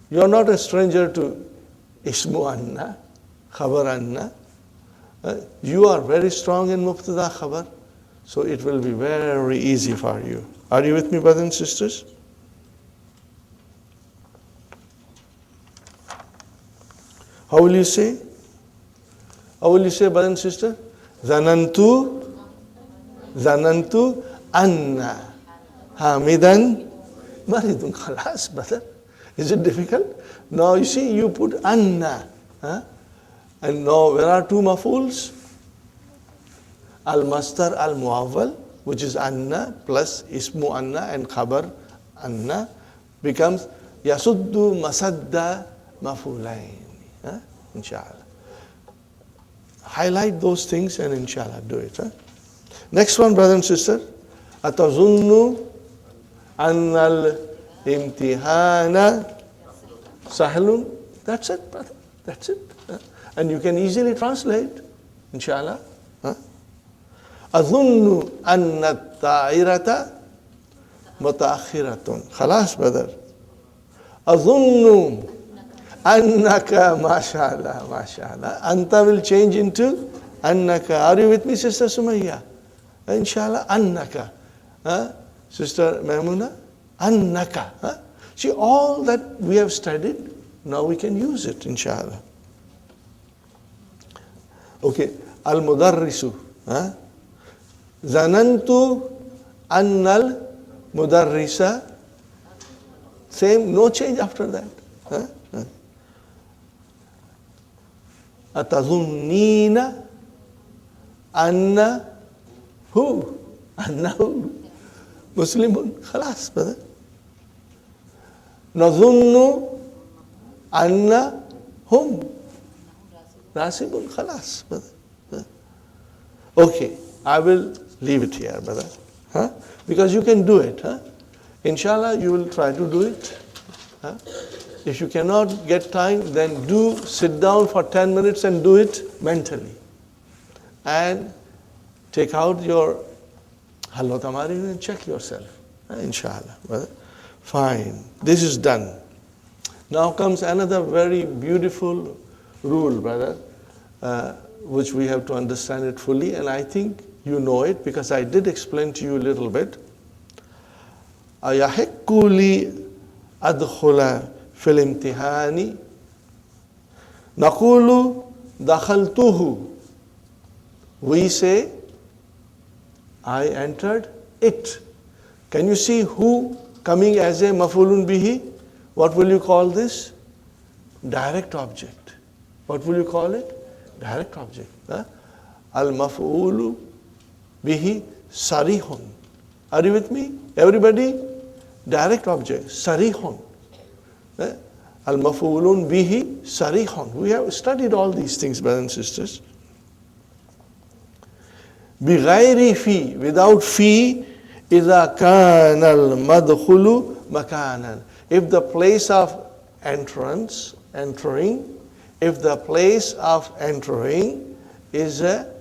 S1: You are not a stranger to ismu anna, khabar anna. You are very strong in mubtada khabar, so it will be very easy for you. Are you with me, brothers and sisters? How will you say? How will you say, brother and sister? Zanantu anna hamidan maridun. Khalas, brother. Is it difficult? Now you see, you put anna. And now where are two maf'uls? Al-masdar al-muawwal, which is anna plus ismu anna and khabar anna, becomes yasuddu masadda maf'ulain. Inshallah. Highlight those things and inshallah do it. Next one, brother and sister. Atazunnu annal imtihana sahlun. That's it, brother. That's it. And you can easily translate, inshallah. Azunnu anna ta'irata mutaakhiratun. Khalas, brother. Azunnu annaka, mashallah, mashallah. Anta will change into annaka. Are you with me, Sister Sumayya? Inshallah, annaka. Sister Maimuna, annaka. See, all that we have studied, now we can use it, inshallah. Okay, al-mudarrisu. Zanantu annal mudarrisa. Same, no change after that. Atazunnina anna who? Annahu Muslimun. Khalas, brother. Nazunnu anna hum Rasibun. Khalas, brother. Okay, I will leave it here, brother. Because you can do it. Inshallah, you will try to do it. If you cannot get time, then do sit down for 10 minutes and do it mentally. And take out your Halwa Tamari and check yourself. Inshallah, brother. Fine. This is done. Now comes another very beautiful rule, brother, which we have to understand it fully. And I think you know it because I did explain to you a little bit. Ayahiqqu li adkhula fil imtihani naqulu dakhaltuhu. We say, I entered it. Can you see who coming as a maf'ulun bihi? What will you call this? Direct object. What will you call it? Direct object. Al-maf'ulu bihi sarihun. Are you with me? Everybody? Direct object. Sarihun. Al-maf'ulun bihi sarihun. We have studied all these things, brothers and sisters. بغير في, without fi, إذا كان المدخل مكانا. If the place of entrance, entering, if the place of entering is a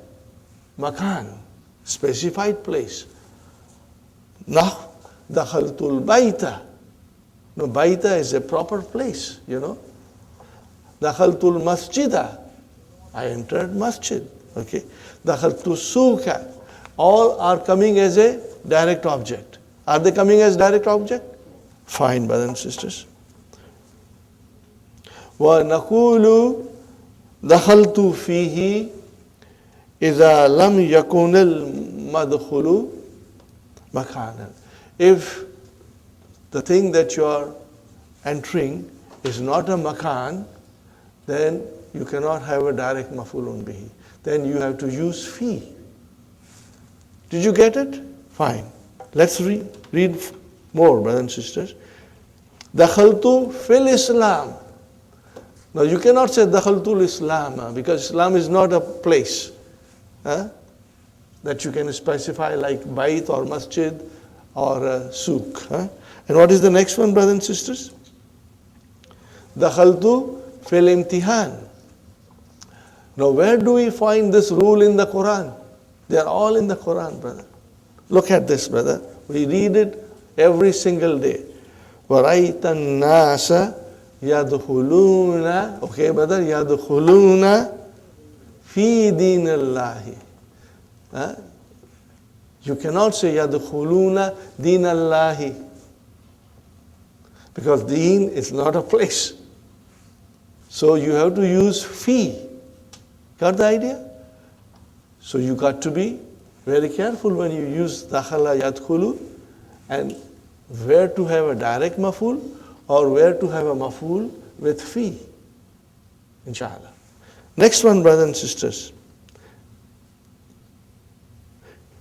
S1: makan, specified place. Nah, dakhaltul baita. No, baita is a proper place, you know. Dakhaltul masjida. I entered masjid. Okay. Dakhaltu suka. All are coming as a direct object. Are they coming as direct object? Fine, brothers and sisters. وَنَقُولُ دَخَلْتُ فِيهِ إِذَا لَمْ يَكُنِ الْمَدْخُلُ مَكَانًا. If the thing that you are entering is not a makan, then you cannot have a direct maf'ulun bihi. Then you have to use fi. Did you get it? Fine. Let's read more, brothers and sisters. Dakhaltu fil Islam. Now you cannot say Dakhaltul Islam because Islam is not a place that you can specify like Bait or Masjid or Souk. And what is the next one, brothers and sisters? Dakhaltu fil Imtihan. Now where do we find this rule in the Quran? They are all in the Quran, brother. Look at this, brother. We read it every single day. وَرَيْتَ النَّاسَ يَدْخُلُونَ. Okay, brother, يَدْخُلُونَ فِي دِينِ اللَّهِ. You cannot say يَدْخُلُونَ دِينَ اللَّهِ because deen is not a place. So you have to use fi. Got the idea? So you got to be very careful when you use dakhala yadkhulu and where to have a direct maf'ul or where to have a maf'ul with fi. Inshallah. Next one, brothers and sisters.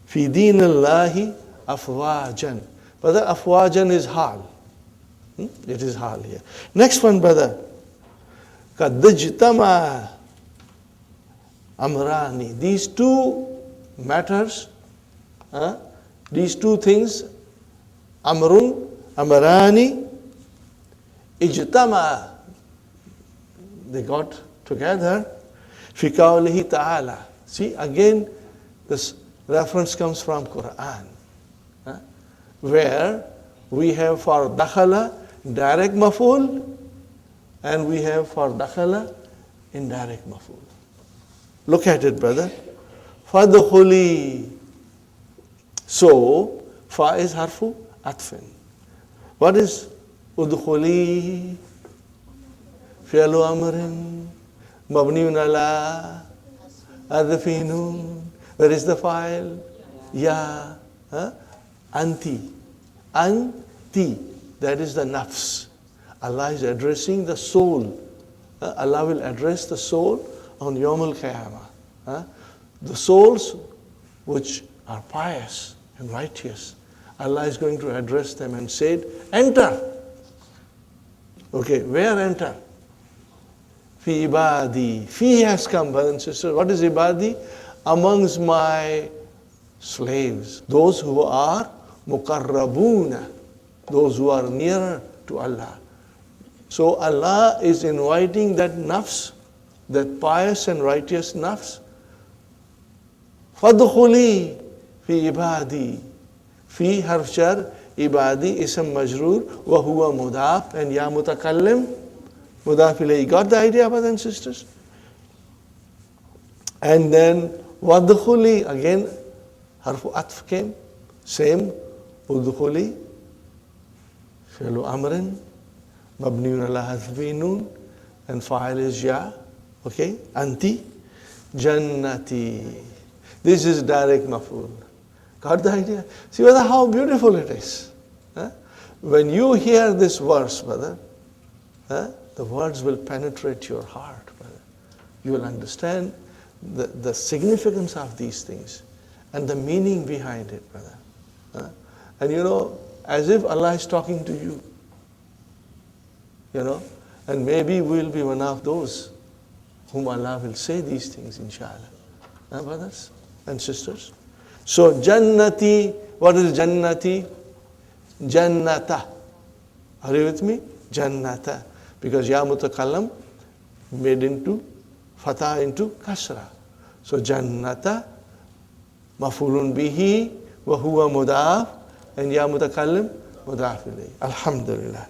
S1: Fi dinillahi afwajan. Brother, afwajan is hal. It is hal here. Next one, brother. Qad ijtama amrani. These two matters, these two things, amrun, amrani, ijtama, they got together. Fi qawlihi ta'ala. See, again, this reference comes from Qur'an, where we have for dakhala direct maf'ul and we have for dakhala indirect maf'ul. Look at it, brother. Fadkhuli. So, fa is harfu atfin. What is udkhuli? Fi'lu amrin mabniun ala adfi nun. Where is the file? Ya. Anti. Anti. That is the nafs. Allah is addressing the soul. Allah will address the soul on Yawm al-Qiyamah. The souls which are pious and righteous, Allah is going to address them and say, enter. Okay, where enter? Fi ibadi. Fi has come, brothers and sisters. What is ibadi? Amongst my slaves. Those who are muqarrabuna. Those who are nearer to Allah. So Allah is inviting that nafs, that pious and righteous nafs. Fadkhuli fi ibadi. Fi harf jar, ibadi ism majroor, wa huwa mudaf, and ya mutakallim, mudaf ilayhi. Got the idea, brothers and sisters? And then wadkhuli, again, harfu atf came, same, udkhuli, fi'lu amrin, mabniun ala hadfi nun, and fa'il is ya. Okay, anti, jannati. This is direct maf'ul. Got the idea? See brother, how beautiful it is. When you hear this verse, brother, the words will penetrate your heart, brother. You will understand the significance of these things and the meaning behind it, brother. And you know, as if Allah is talking to you. You know, and maybe we'll be one of those whom Allah will say these things, inshallah. Brothers and sisters. So, Jannati, what is Jannati? Jannata. Are you with me? Jannata. Because Ya Mutakallam made into Fatah into Kasra. So, Jannata, Mafulun bihi, wa huwa mudaf, and Ya Mutakallim, mudaf ilayh. Alhamdulillah.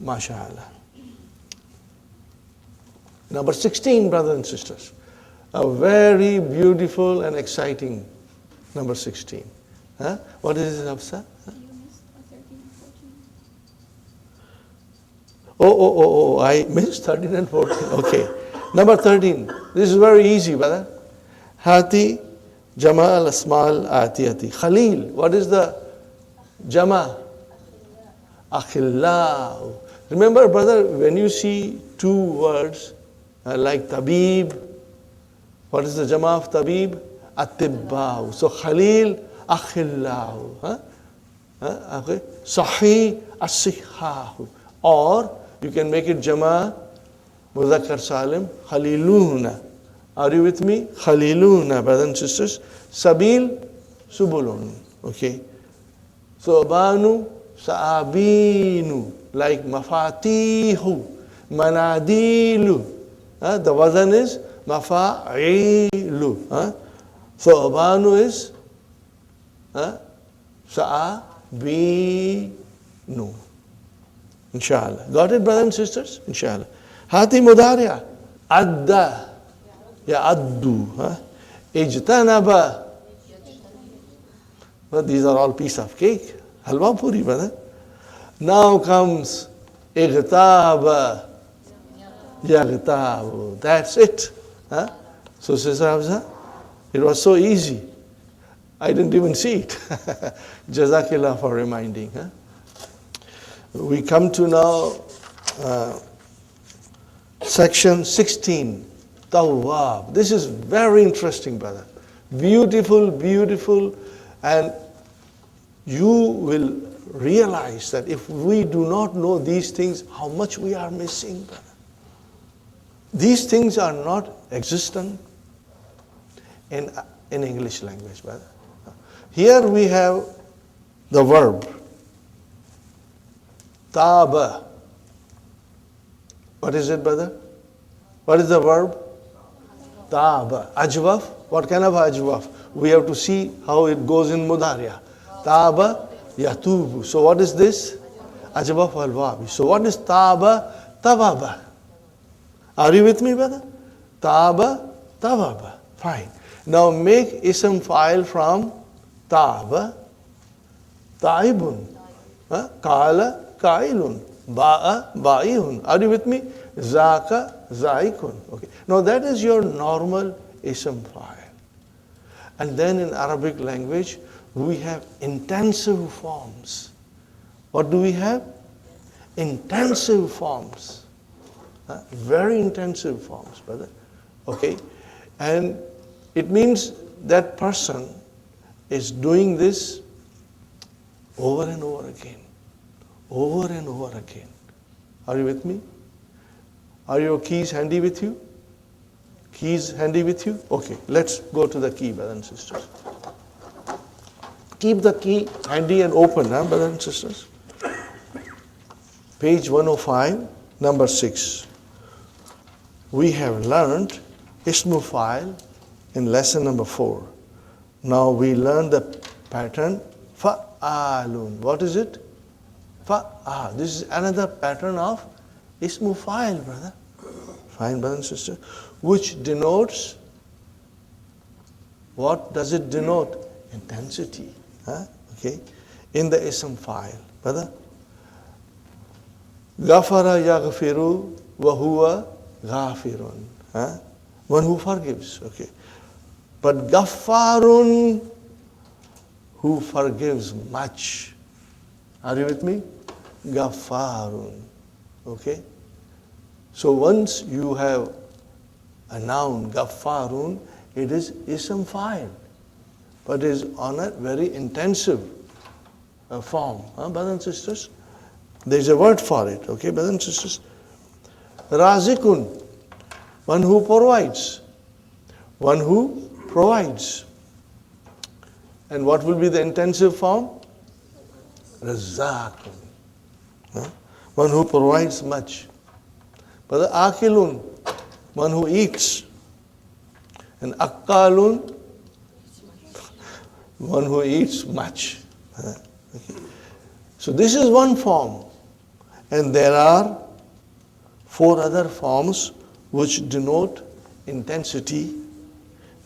S1: MashaAllah. Number 16, brothers and sisters. A very beautiful and exciting number 16. What is it, Hafsa? Oh, I missed 13 and 14. Okay. Number 13. This is very easy, brother. Hati Jama al-Asmal Atiyati. Khalil. What is the Jama? Akhillah. Remember, brother, when you see two words like Tabib, what is the Jama of Tabib? Atibba'u. So Khalil, Akhillahu. Okay. Sahih, As-Sihhahu. Or you can make it Jama, Mudhakkar Salim, Khaliluna. Are you with me? Khaliluna, brothers and sisters. Sabil, Subulun. Okay. So Banu, Sa'abinu. Like Mafatihu, Manadilu. The wazan is Mafa'ilu. So Abanu is Sa'abinu. Inshallah. Got it, brothers and sisters? Inshallah. Hati Mudariya. Adda. Ya Addu. Ijtanaba. Well, these are all piece of cake. Halwa puri, brother. Now comes Ightaba. Yaghtabu. That's it. So, Sister Hafsa, it was so easy. I didn't even see it. Jazakillah for reminding. We come to now section 16, Tawwab. This is very interesting, brother. Beautiful, beautiful, and you will realize that if we do not know these things, how much we are missing, brother. These things are not existent in English language, brother. Here we have the verb, Taba. What is it, brother? What is the verb? Taba. Ajwaf. What kind of ajwaf? We have to see how it goes in Mudariya. Taba, Yatubu. So what is this? Ajwaf al-Wabi. So what is Taba? Tawaba. Are you with me, brother? Taba, Tawaba. Fine. Now make ism file from Taba, Taibun. Kala, Kailun. Ba'a, Ba'ihun. Are you with me? Zaka, Zaikun. Okay. Now that is your normal ism file. And then in Arabic language, we have intensive forms. What do we have? Intensive forms. Very intensive forms, brother. Okay? And it means that person is doing this over and over again. Over and over again. Are you with me? Are your keys handy with you? Keys handy with you? Okay, let's go to the key, brothers and sisters. Keep the key handy and open, brothers and sisters. Page 105, number 6. We have learned Ismu Fa'il in lesson number 4. Now we learn the pattern Fa'alun. What is it? Fa'al. This is another pattern of Ismu Fa'il, brother. Fine, brother and sister. Which denotes, what does it denote? Intensity. Okay. In the Ism Fa'il, brother. Ghafara yaghfiru wa huwa ghafirun. One who forgives. Okay. But Ghafarun, who forgives much. Are you with me? Ghafarun. Okay. So once you have a noun, Gaffarun, it is ism fa'il, but is on a very intensive form. Brothers and sisters? There is a word for it, okay, brothers and sisters? Razikun, one who provides. One who provides. And what will be the intensive form? Razzaqun. One who provides much. But the akilun, one who eats. And akkalun, one who eats much. Okay. So this is one form. And there are 4 other forms which denote intensity.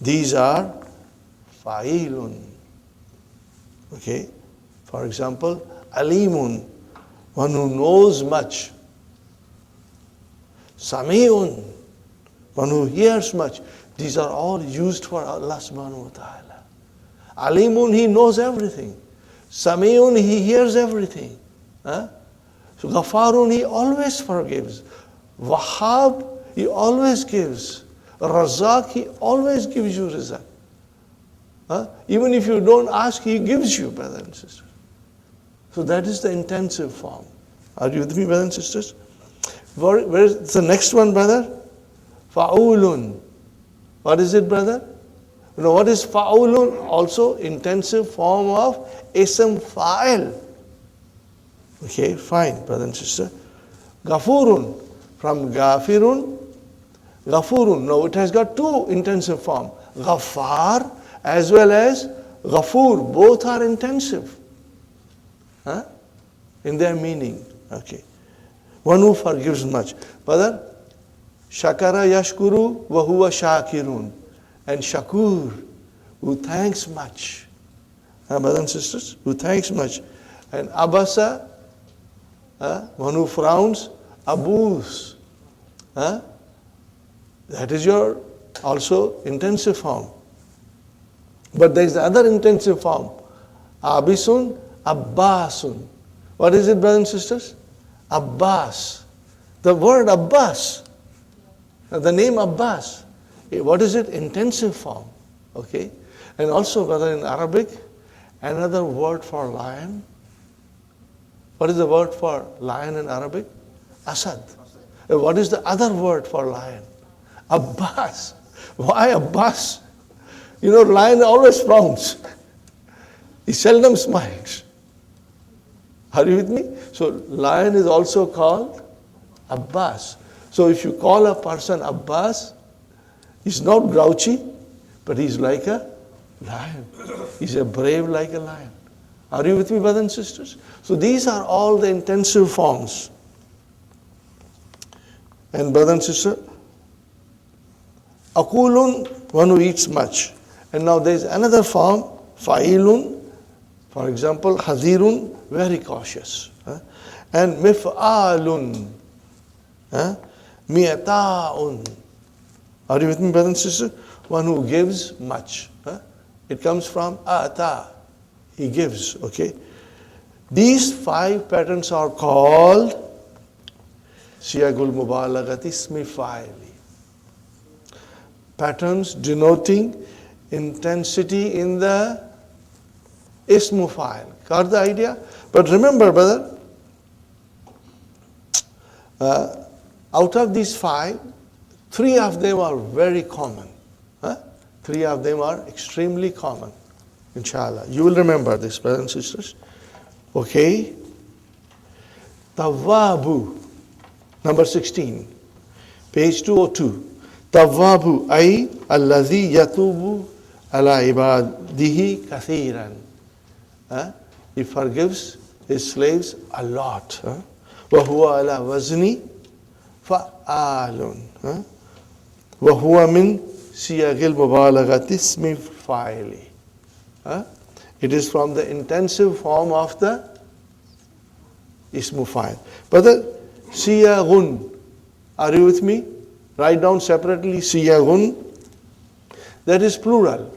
S1: These are fa'ilun. Okay. For example, alimun, one who knows much. Sami'un, one who hears much. These are all used for Allah subhanahu wa ta'ala. Alimun, he knows everything. Sami'un, he hears everything. So Ghafarun, he always forgives. Wahhab, he always gives. Razak, he always gives you rizq. Even if you don't ask, he gives you, brothers and sisters. So that is the intensive form. Are you with me, brothers and sisters? Where is the next one, brother? Fa'ulun. What is it, brother? You know what is fa'ulun? Also intensive form of ism fa'il. Okay, fine, brother and sister. Ghafurun, from Ghafirun, Ghafurun. Now it has got 2 intensive form. Ghaffar as well as Ghafur. Both are intensive. In their meaning. Okay. One who forgives much. Brother, Shakara yashkuru wa huwa shakirun. And Shakur, who thanks much. Brothers and sisters, who thanks much. And Abasa, one who frowns, Abus. That is your also intensive form. But there is the other intensive form. Abisun, Abbasun. What is it, brothers and sisters? Abbas. The word Abbas. The name Abbas. What is it? Intensive form. Okay. And also, brother, in Arabic, another word for lion. What is the word for lion in Arabic? Asad. What is the other word for lion? Abbas. Why Abbas? You know, lion always frowns. He seldom smiles. Are you with me? So lion is also called Abbas. So if you call a person Abbas, he's not grouchy, but he's like a lion. He's a brave like a lion. Are you with me, brothers and sisters? So these are all the intensive forms. And brother and sister, Akulun, one who eats much. And now there is another form, Fa'ilun. For example, Hazirun, very cautious. And Mif'alun, Mi'ata'un. Are you with me, brother and sister? One who gives much. It comes from Ata. He gives, okay? These 5 patterns are called Siyagul Mubalaghati Ismi Fa'ili. Patterns denoting intensity in the Ismu Fa'il. Got the idea? But remember, brother, out of these 5, 3 of them are very common. 3 of them are extremely common. Inshallah. You will remember this, brothers and sisters. Okay. Tawwabu. Number 16. Page 202. Tawwabu ay alladhi yatubu ala ibadihi kathiran. He forgives his slaves a lot. Wa huwa ala wazni fa'alun. Wa huwa min siyagil mubalaghati ismi fa'ili. It is from the intensive form of the ismu fa'il. But the siyagun, are you with me? Write down separately siyagun. That is plural.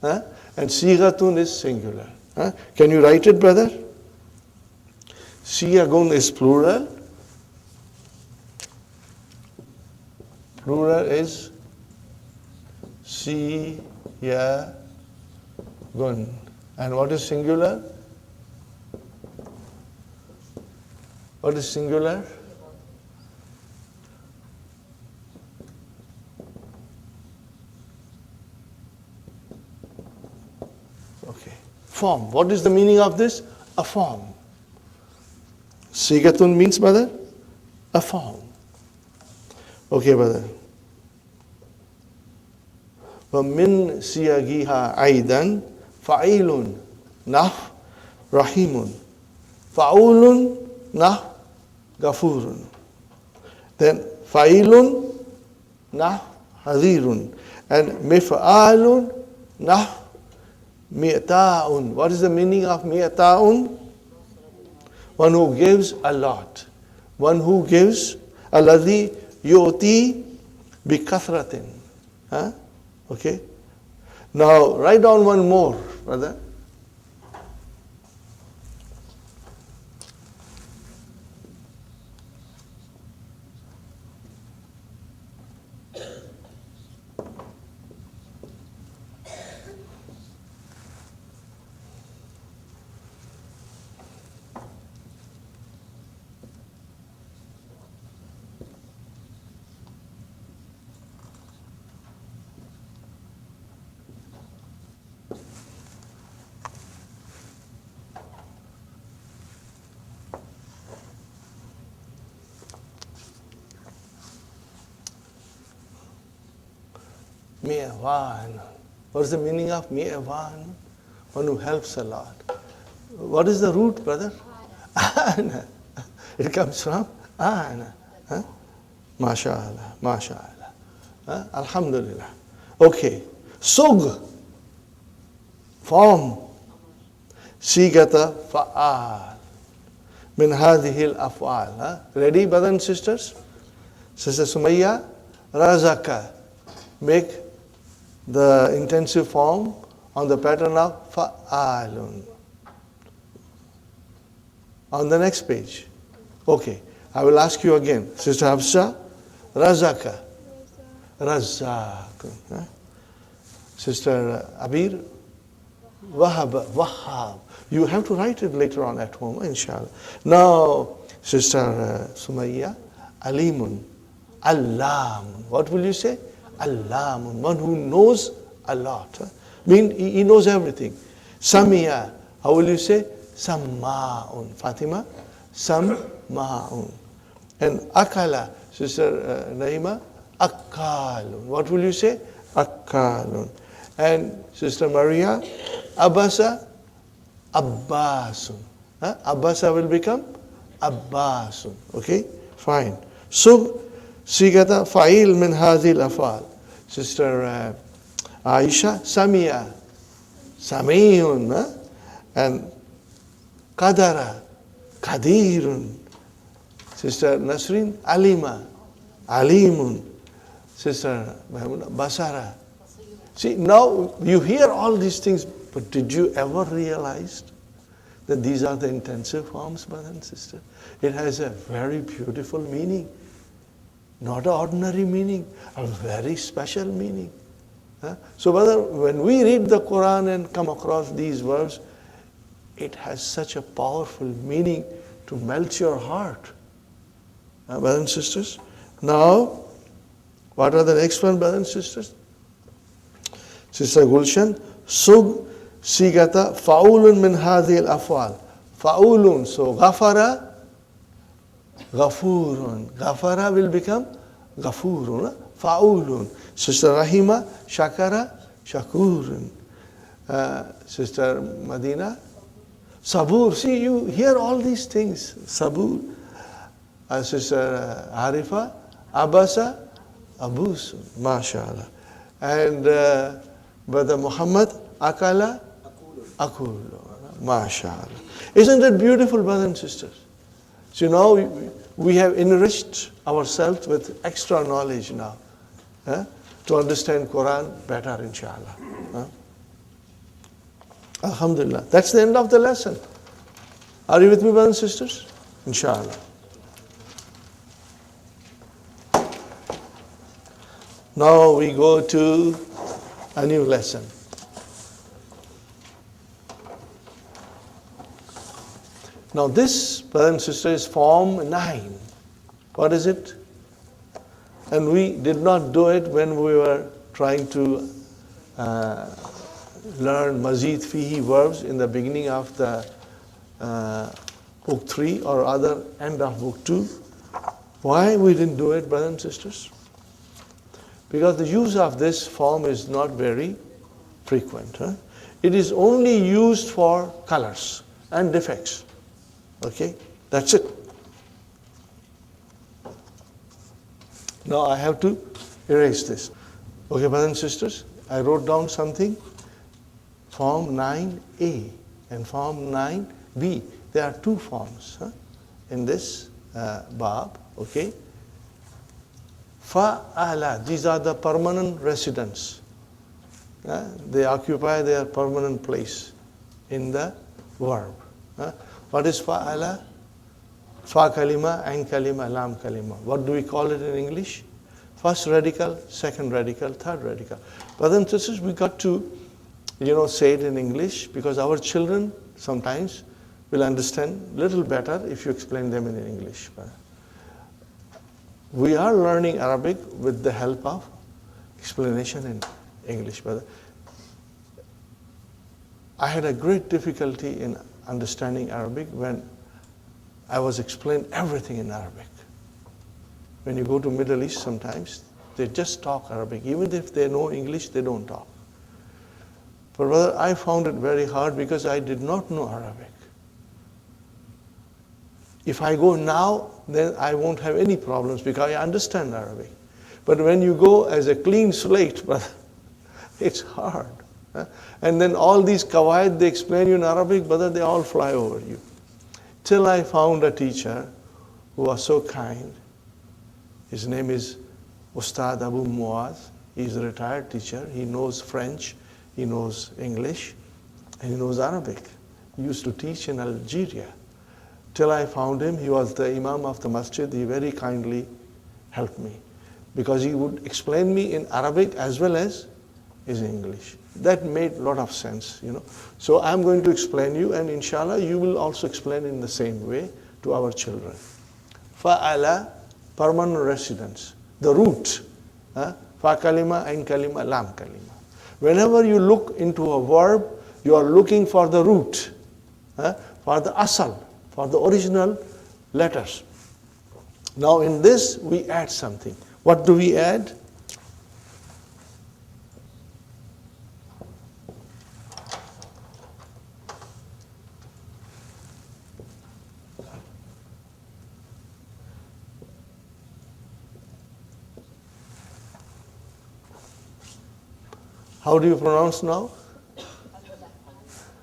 S1: And sigatun is singular. Can you write it, brother? Siyagun is plural. Plural is siyagun. And what is singular? What is singular? Okay. Form. What is the meaning of this? A form. Sigatun means, brother, a form. Okay, brother. وَمِن سِيَاغِهَا أَيْضًا فَعِيلٌ نَحْوَ رَحِيمٌ فَعُولٌ نَحْوَ غَفُورٌ. Then فَعِيلٌ نَحْوَ حَذِيرٌ. And مِفْعَالٌ نَحْوَ مِئْتَاءٌ. What is the meaning of مِئْتَاءٌ? One who gives a lot. One who gives الَّذِي يُؤْتِي بِكَثْرَةٍ. Huh? Okay. Now write down one more, brother. Mi'wan. What is the meaning of mi'wan? One who helps a lot. What is the root, brother? Ana. It comes from ana. Huh? MashaAllah, MashaAllah. Huh? Alhamdulillah. Okay. Sug. Form. Sigata fa'al. Min hadhihi al-af'al. Ready, brothers and sisters? Sister Sumayya, razaka. Make the intensive form on the pattern of fa'alun. On the next page. Okay. I will ask you again. Sister Hafsa, razaka. Razak. Sister Abir, wahab. Wahab. You have to write it later on at home, inshallah. Now, Sister Sumayya, alimun. Allam. What will you say? Allam, one who knows a lot. Mean he knows everything. Samia, how will you say? Samma'un. Fatima, Samma'un. And Akala, Sister Naima, Akalun. What will you say? Akalun. And Sister Maria, Abasa, Abbasun. Abbasa will become Abbasun. Okay? Fine. So, Sigata fa'il min hadhil afal. Sister Aisha, Samia, Samiyun. And Qadara, Qadirun. Sister Nasrin, Alima, Alimun. Sister Basara. See, now you hear all these things, but did you ever realize that these are the intensive forms, brother and sister? It has a very beautiful meaning. Not an ordinary meaning, a very special meaning. So, brother, when we read the Qur'an and come across these verbs, it has such a powerful meaning to melt your heart. Brothers and sisters. Now, what are the next one, brothers and sisters? Sister Gulshan, Sug Sigata Fa'ulun min hadhil afwal. Fa'ulun, so Ghafara, Ghafurun. Ghafara will become Ghafurun. Fa'ulun. Sister Rahima, Shakara, Shakurun. Sister Madina, Sabur. See, you hear all these things. Sabur. Sister Harifa, Abasa, Abusun. MashaAllah. And Brother Muhammad, Akala, Akulu. MashaAllah. Isn't it beautiful, brothers and sisters? So now we have enriched ourselves with extra knowledge now to understand Quran better, inshallah. Alhamdulillah. That's the end of the lesson. Are you with me, brothers and sisters? Inshallah. Now we go to a new lesson. Now this, brothers and sisters, is Form 9. What is it? And we did not do it when we were trying to learn Mazid Fihi verbs in the beginning of the book 3 or other end of book 2. Why we didn't do it, brothers and sisters? Because the use of this form is not very frequent. It is only used for colors and defects. Okay, that's it. Now I have to erase this. Okay, brothers and sisters, I wrote down something. Form 9A and Form 9B. There are two forms in this bab. Okay. Fa'ala, these are the permanent residents. They occupy their permanent place in the verb. What is fa'ala? Fa kalima, ain kalima, lam kalima. What do we call it in English? First radical, second radical, third radical. Brothers and sisters, we got to, say it in English because our children sometimes will understand a little better if you explain them in English. We are learning Arabic with the help of explanation in English, brother. I had a great difficulty in understanding Arabic when I was explained everything in Arabic. When you go to Middle East sometimes, they just talk Arabic. Even if they know English, they don't talk. But brother, I found it very hard because I did not know Arabic. If I go now, then I won't have any problems because I understand Arabic. But when you go as a clean slate, brother, it's hard. And then all these qawaid they explain you in Arabic, brother, they all fly over you. Till I found a teacher who was so kind. His name is Ustad Abu Muaz. He's a retired teacher. He knows French, he knows English, and he knows Arabic. He used to teach in Algeria. Till I found him, he was the Imam of the masjid. He very kindly helped me because he would explain me in Arabic as well as in English. That made a lot of sense, So I'm going to explain you, and inshallah you will also explain in the same way to our children. Fa'ala, permanent residence. The root. Fa kalima, ain kalima, lam kalima. Whenever you look into a verb, you are looking for the root, for the asal, for the original letters. Now in this we add something. What do we add? How do you pronounce now?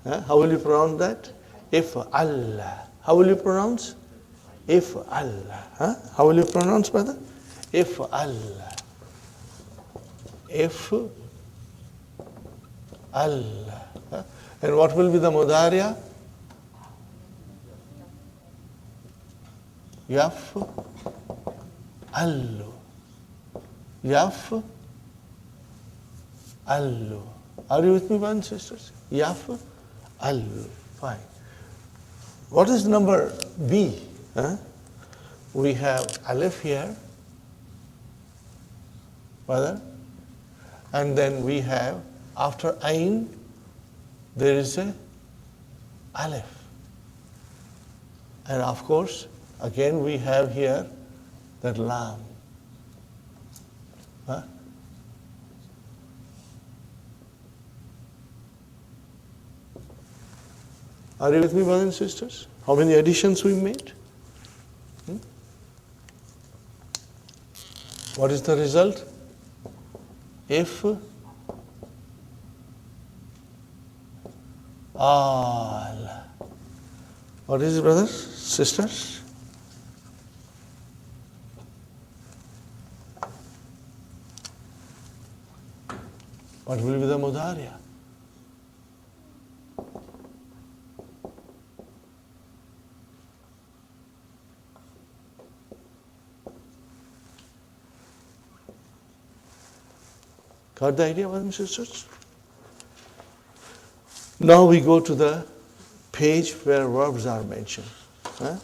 S1: How will you pronounce that? If Allah. How will you pronounce? If Allah. How will you pronounce, brother? If Allah. If Allah. And what will be the mudariya? Yaf allu. Yaf allu. Are you with me, brothers and sisters? Yaf allu. Fine. What is number B? We have alif here, brother, and then we have after ain there is a alif, and of course again we have here that lam. Are you with me, brothers and sisters? How many additions we made? What is the result? If all. What is it, brothers, sisters? What will be the mudariya? Got the idea, brothers and sisters? Now we go to the page where verbs are mentioned. Huh?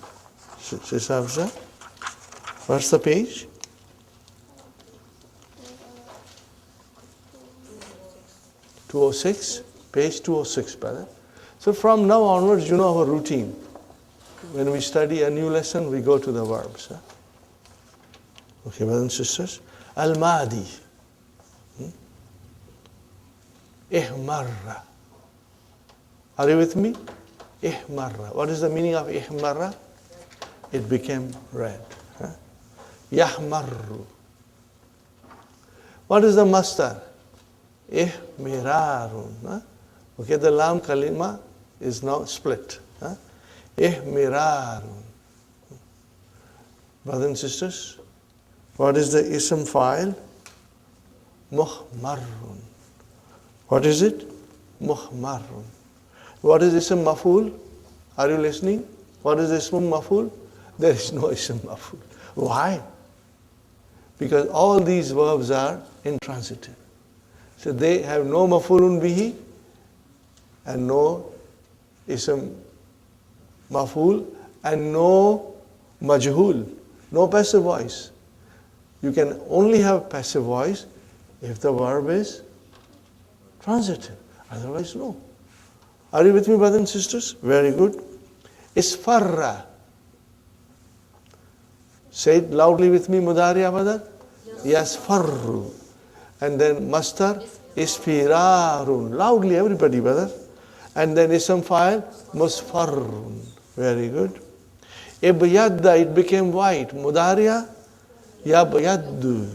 S1: Sister Hafsa, what's the page? (206), page 206, brother. So from now onwards, you know our routine. When we study a new lesson, we go to the verbs. Huh? Okay, brothers and sisters. Al-Madi. Ihmarra. Are you with me? Ihmarra. What is the meaning of ihmarra? It became red. Huh? Yahmarru. What is the masdar? Ihmirarun. Huh? Okay, the lam kalima is now split. Huh? Ihmirarun. Brothers and sisters, what is the ism file? Muhmarrun. What is it? Muhmarrun. What is ism maf'ul? Are you listening? What is ism maf'ul? There is no ism maf'ul. Why? Because all these verbs are intransitive. So they have no maf'ulun bihi and no ism maf'ul and no majhul, no passive voice. You can only have passive voice if the verb is transitive. Otherwise, no. Are you with me, brothers and sisters? Very good. Isfarra. Say it loudly with me, Mudari Abadar. Yasfarru. And then mastar, isfirarun. Loudly, everybody, brother. And then ism file, musfarrun. Very good. Ibyadda, it became white. Mudariya, yabyaddu.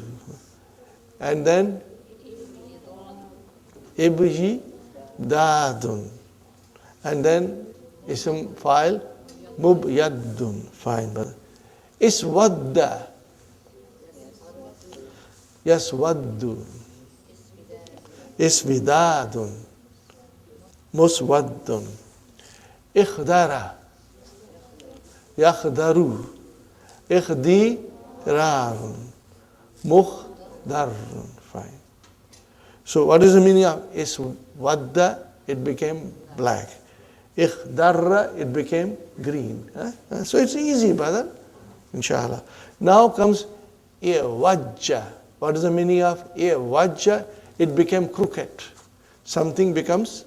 S1: And then ibji dadun. And then ism file, mubyaddun. Fine, brother. Iswadda. Yaswaddu. Isvidadun. Muswaddun. Ikhdara. Yakhdaru. Ikhdirarun. Mukhdarun. Fine. So what is the meaning of iswadda? It became black. Ikhdarra, it became green. So it's easy, brother. Inshallah. Now comes iwajja. What is the meaning of iwajja? It became crooked. Something becomes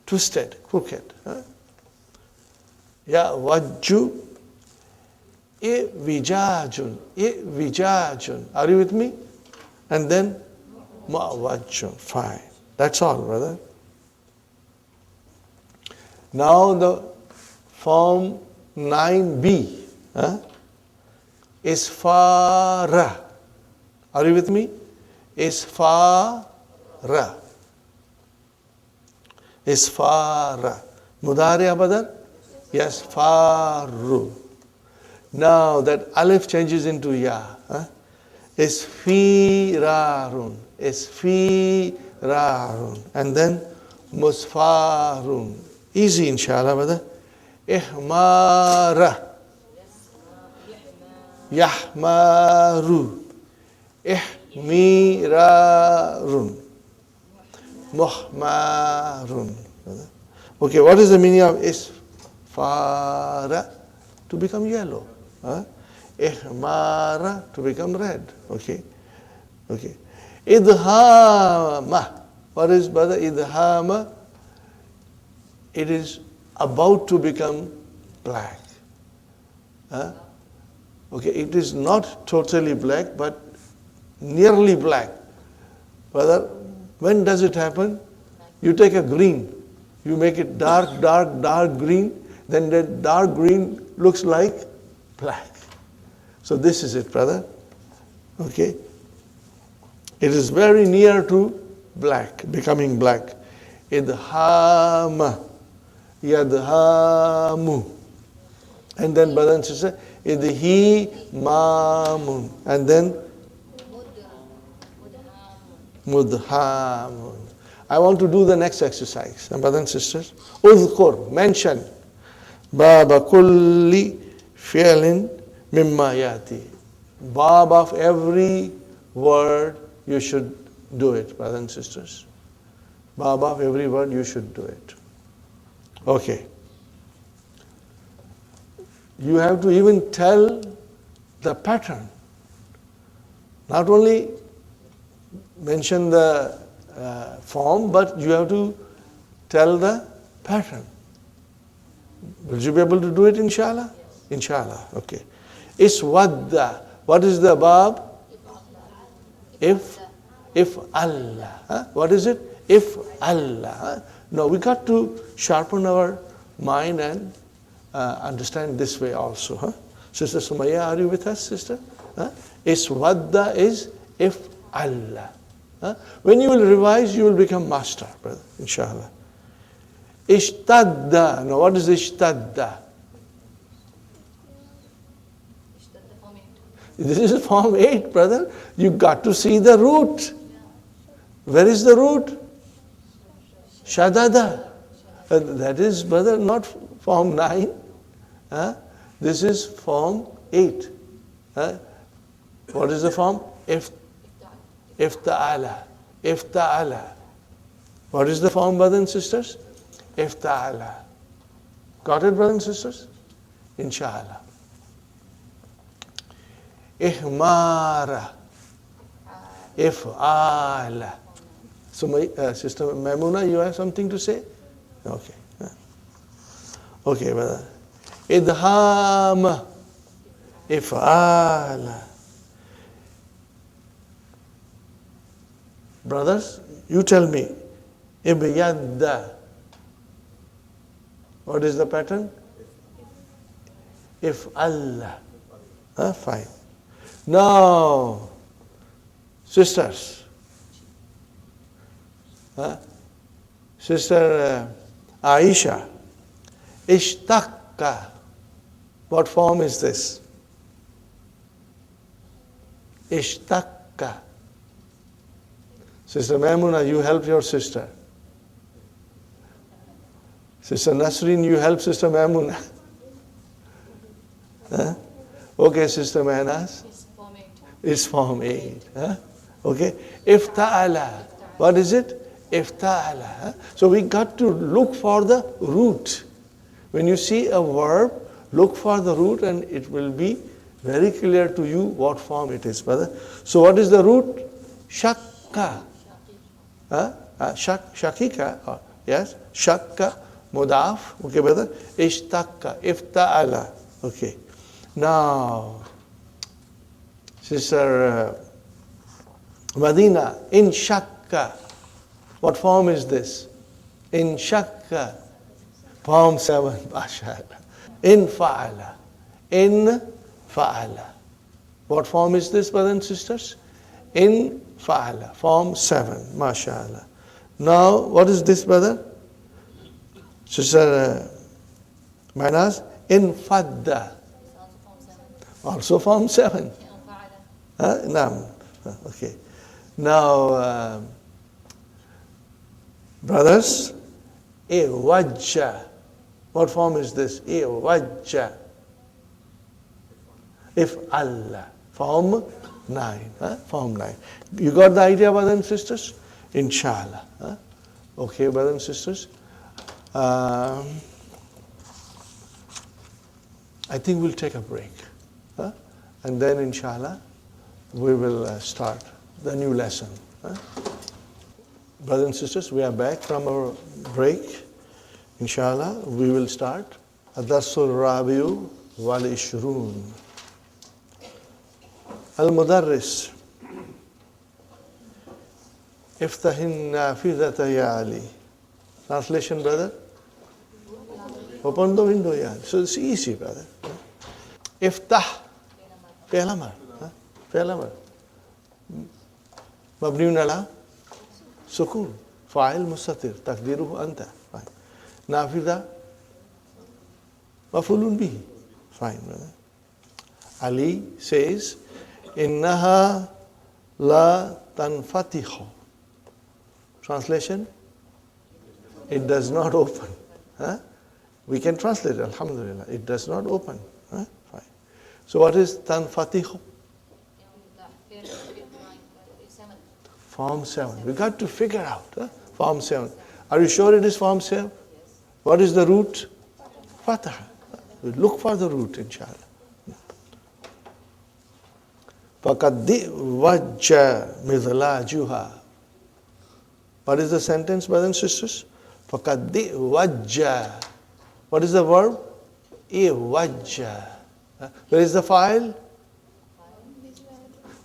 S1: twisted, crooked. Yawajju. Iwijajun. Iwijajun. Are you with me? And then mu'awajjun. Fine. That's all, brother. Now the form 9b is fara. Are you with me? Is fara. Is fara. Mudari abadar? Yes, faru. Now that alif changes into ya. Is firarun. Is firarun. And then musfarun. Easy, inshallah, brother. Ihmara. Yahmaru. Ihmirarun. Muhmarun. Okay, what is the meaning of isfara? To become yellow. Ihmara, to become red. Okay. Okay. Idhama. What is, brother, idhama? It is about to become black. Okay, it is not totally black, but nearly black. Brother, when does it happen? You take a green, you make it dark, dark, dark green, then that dark green looks like black. So this is it, brother. Okay? It is very near to black, becoming black. Idhama. Yadhamu. And then brother and sister, idhimamun. And then mudhamun. I want to do the next exercise. And brothers and sisters, udhkur, mention. Baba kulli fi'lin mimma yati. Bab of every word you should do it, brothers and sisters. Above every word, you should do it. Okay. You have to even tell the pattern. Not only mention the form, but you have to tell the pattern. Will you be able to do it, inshallah? Yes. Inshallah, okay. Iswadda. What is the verb? If Allah. Huh? What is it? If Allah. Huh? No, we got to sharpen our mind and understand this way also. Huh? Sister Sumaya, are you with us, sister? Huh? Iswadda is if Allah. Huh? When you will revise, you will become master, brother, inshallah. Ishtadda. Now, what is ishtadda? This is form 8, brother. You got to see the root. Where is the root? Shadada. That is, brother, not form 9. This is form 8. What is the form? Ifta'ala. Ifta'ala. What is the form, brothers and sisters? Ifta'ala. Got it, brothers and sisters? Inshallah. Ihmara. If'ala. So, Sister Maimuna, you have something to say? Okay. Okay, brother. Idham. If'ala. Brothers, you tell me. Ibyadda. What is the pattern? If Allah. Fine. Now, sisters. Sister Aisha. Ishtakka. What form is this? Ishtakka. Sister Maimuna, you help your sister. Sister Nasreen, you help Sister Maimuna. Okay, Sister Manas. It's form 8. Okay. Ifta'ala. What is it? Ifta'ala. So we got to look for the root. When you see a verb, look for the root and it will be very clear to you what form it is, brother. So what is the root? Shakka. Shakika. Yes. Shakka. Mudaf. Okay, brother. Ishtakka. Ifta'ala. Okay. Now, Sister Madina, in shakka. What form is this? In shakka. Form 7. MashaAllah. In fa'ala. In fa'ala. What form is this, brothers and sisters? In fa'ala. Form 7. MashaAllah. Now, what is this, brother? Sister Manas, in fadda. Also form 7. Okay. Now, brothers, iwajja. What form is this? Iwajja. If Allah. Form 9. Form 9. You got the idea, brothers and sisters? Inshallah. Okay, brothers and sisters. I think we'll take a break. And then, inshallah, we will start the new lesson. Brothers and sisters, we are back from our break. Inshallah, we will start. Ad-Darsul Rabi'u wal Ishrun. Al-Mudarris. Iftahin nafidata ya Ali. Translation, brother? Open the window, yeah. So it's easy, brother. Iftah. Pehla mar. Pehla mar. Mabniun ala. Sukun. Fa'il mustatir. Takdiruhu anta. Fine. Nafida. Mafulun bihi. Fine, brother. Ali says, Innaha la tanfatihu. Translation? It does not open. We can translate it, alhamdulillah. It does not open. Fine. So what is tanfatihu? Form 7. We got to figure out Form 7. Are you sure it is Form 7? What is the root? Fatah. We look for the root, inshallah. فَقَدِّ وَجَّ مِذْلَاجُهَا. What is the sentence, brothers and sisters? فَقَدِّ وَجَّ. What is the verb? إِوَجَّ. Where is the file?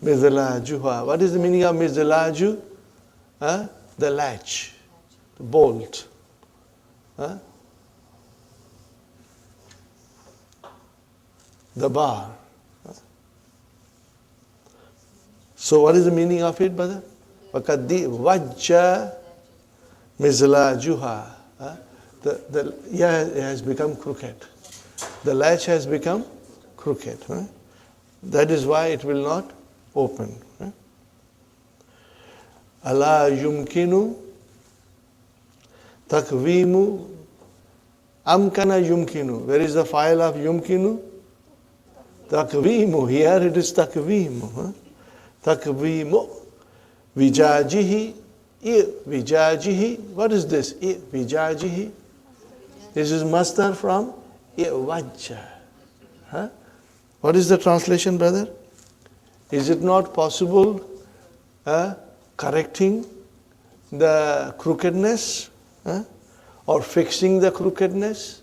S1: Mizlajuha. What is the meaning of mizlaju? The latch, the bolt. The bar. So what is the meaning of it, brother? Wakaddi wajja mizlajuha. The has become crooked. The latch has become crooked. That is why it will not open. Ala yumkinu takwimu amkana yumkinu. Where is the file of yumkinu? Takwimu. Here it is takwimu. Takwimu. Vijajihi. Vijajihi. What is this? Vijajihi. This is masdar from wajja. What is the translation, brother? Is it not possible correcting the crookedness or fixing the crookedness?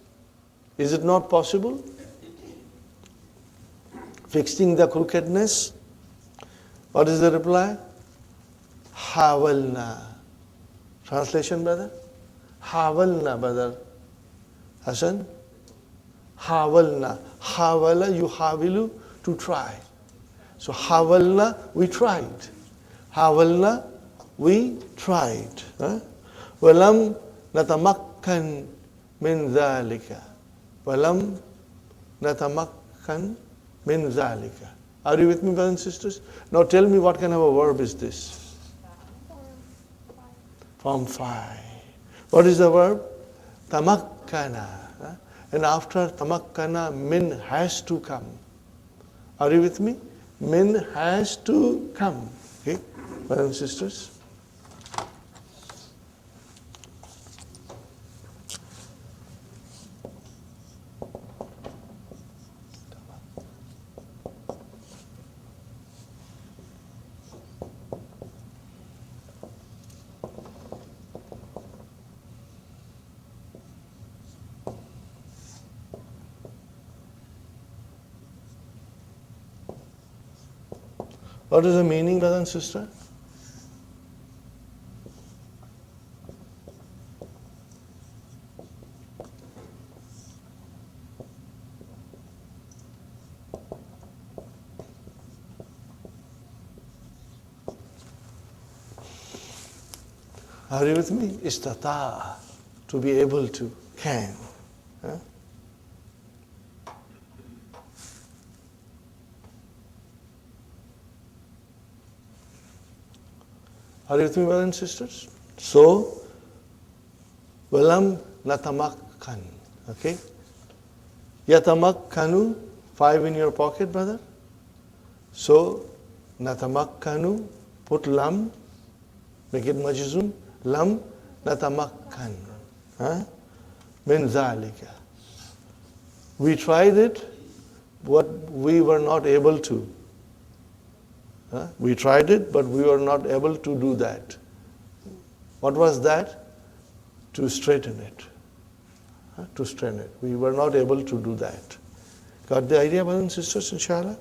S1: Is it not possible? Fixing the crookedness? What is the reply? Hawalna. Translation, brother? Hawalna, brother. Hassan? Hawalna. Hawala, yuhawilu, to try. So hawalna, we tried. Hawalna, we tried. Walam natamakkan min dhalika. Walam natamakkan min dhalika. Are you with me, brothers and sisters? Now tell me, what kind of a verb is this? Form 5. What is the verb? Tamakkana. And after tamakkana, min has to come. Are you with me? Min has to come. Okay, brothers and sisters? What is the meaning, brother and sister? Are you with me? Istata, to be able to, can. Are you with me, brothers and sisters? So, walam natamakkan. Okay? Yatamakkanu, 5 in your pocket, brother. So, natamakkanu, put lam, make it majzum, lam natamakkan. Min zalika. We tried it, but we were not able to. We tried it, but we were not able to do that. What was that? To straighten it. To straighten it. We were not able to do that. Got the idea, brothers and sisters, inshallah?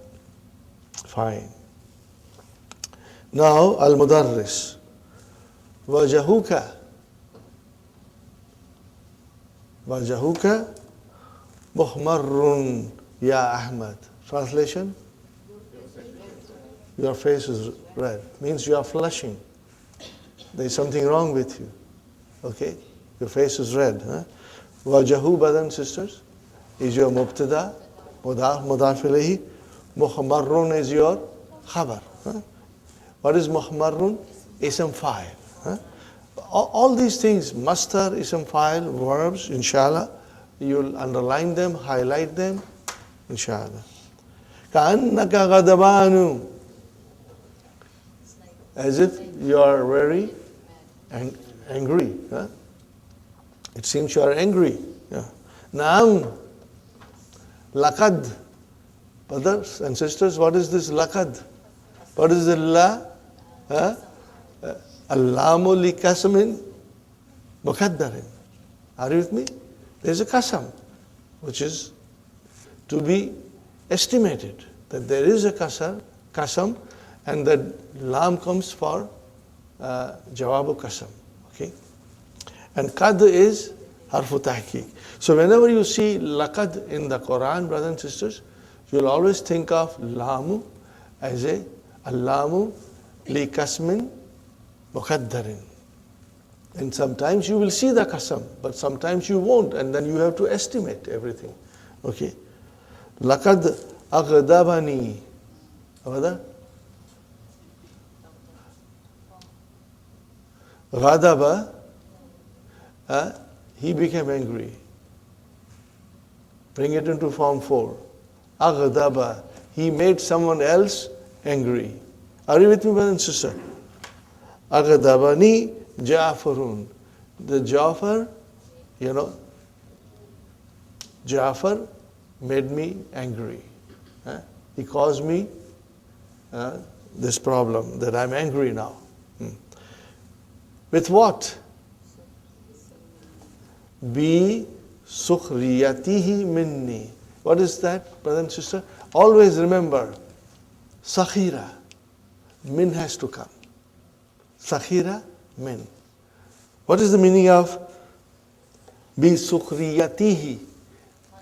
S1: Fine. Now, al-mudarris. Wajahuka. Wajahuka muhmarrun ya Ahmad. Translation? Your face is red. Means you are flushing. There is something wrong with you. Okay? Your face is red. Wajahu, brothers and sisters, is your mubtada, mudaf ilayhi. Muhmarrun is your khabar. What is muhmarrun? Ism fa'il. All these things, mastar, ism fa'il, verbs, inshallah, you'll underline them, highlight them, inshallah. Ka'annaka ghadabanu. As if you are very angry. Huh? It seems you are angry. Yeah. Naam. Laqad. Brothers and sisters, what is this laqad? What is the la? Huh? Allamu li kasamin muqaddarin. Are you with me? There is a qasam, which is to be estimated. That there is a qasam, and the lam comes for jawabu qasam. Okay? And qad is harfu tahqiq. So whenever you see laqad in the Quran, brothers and sisters, you'll always think of lamu as a allamu li kasmin muqaddarin. And sometimes you will see the qasam, but sometimes you won't, and then you have to estimate everything. Okay? Laqad aghdabani. What? Ghadaba, he became angry. Bring it into form 4. Aghdaba, he made someone else angry. Are you with me, brother and sister? Aghdabani Ja'farun. The Ja'far, Ja'far made me angry. He caused me this problem that I'm angry now. With what? Bi sukhriyatihi minni. What is that, brother and sister? Always remember, sakhira, min has to come. Sakhira, min. What is the meaning of bi sukhriyatihi?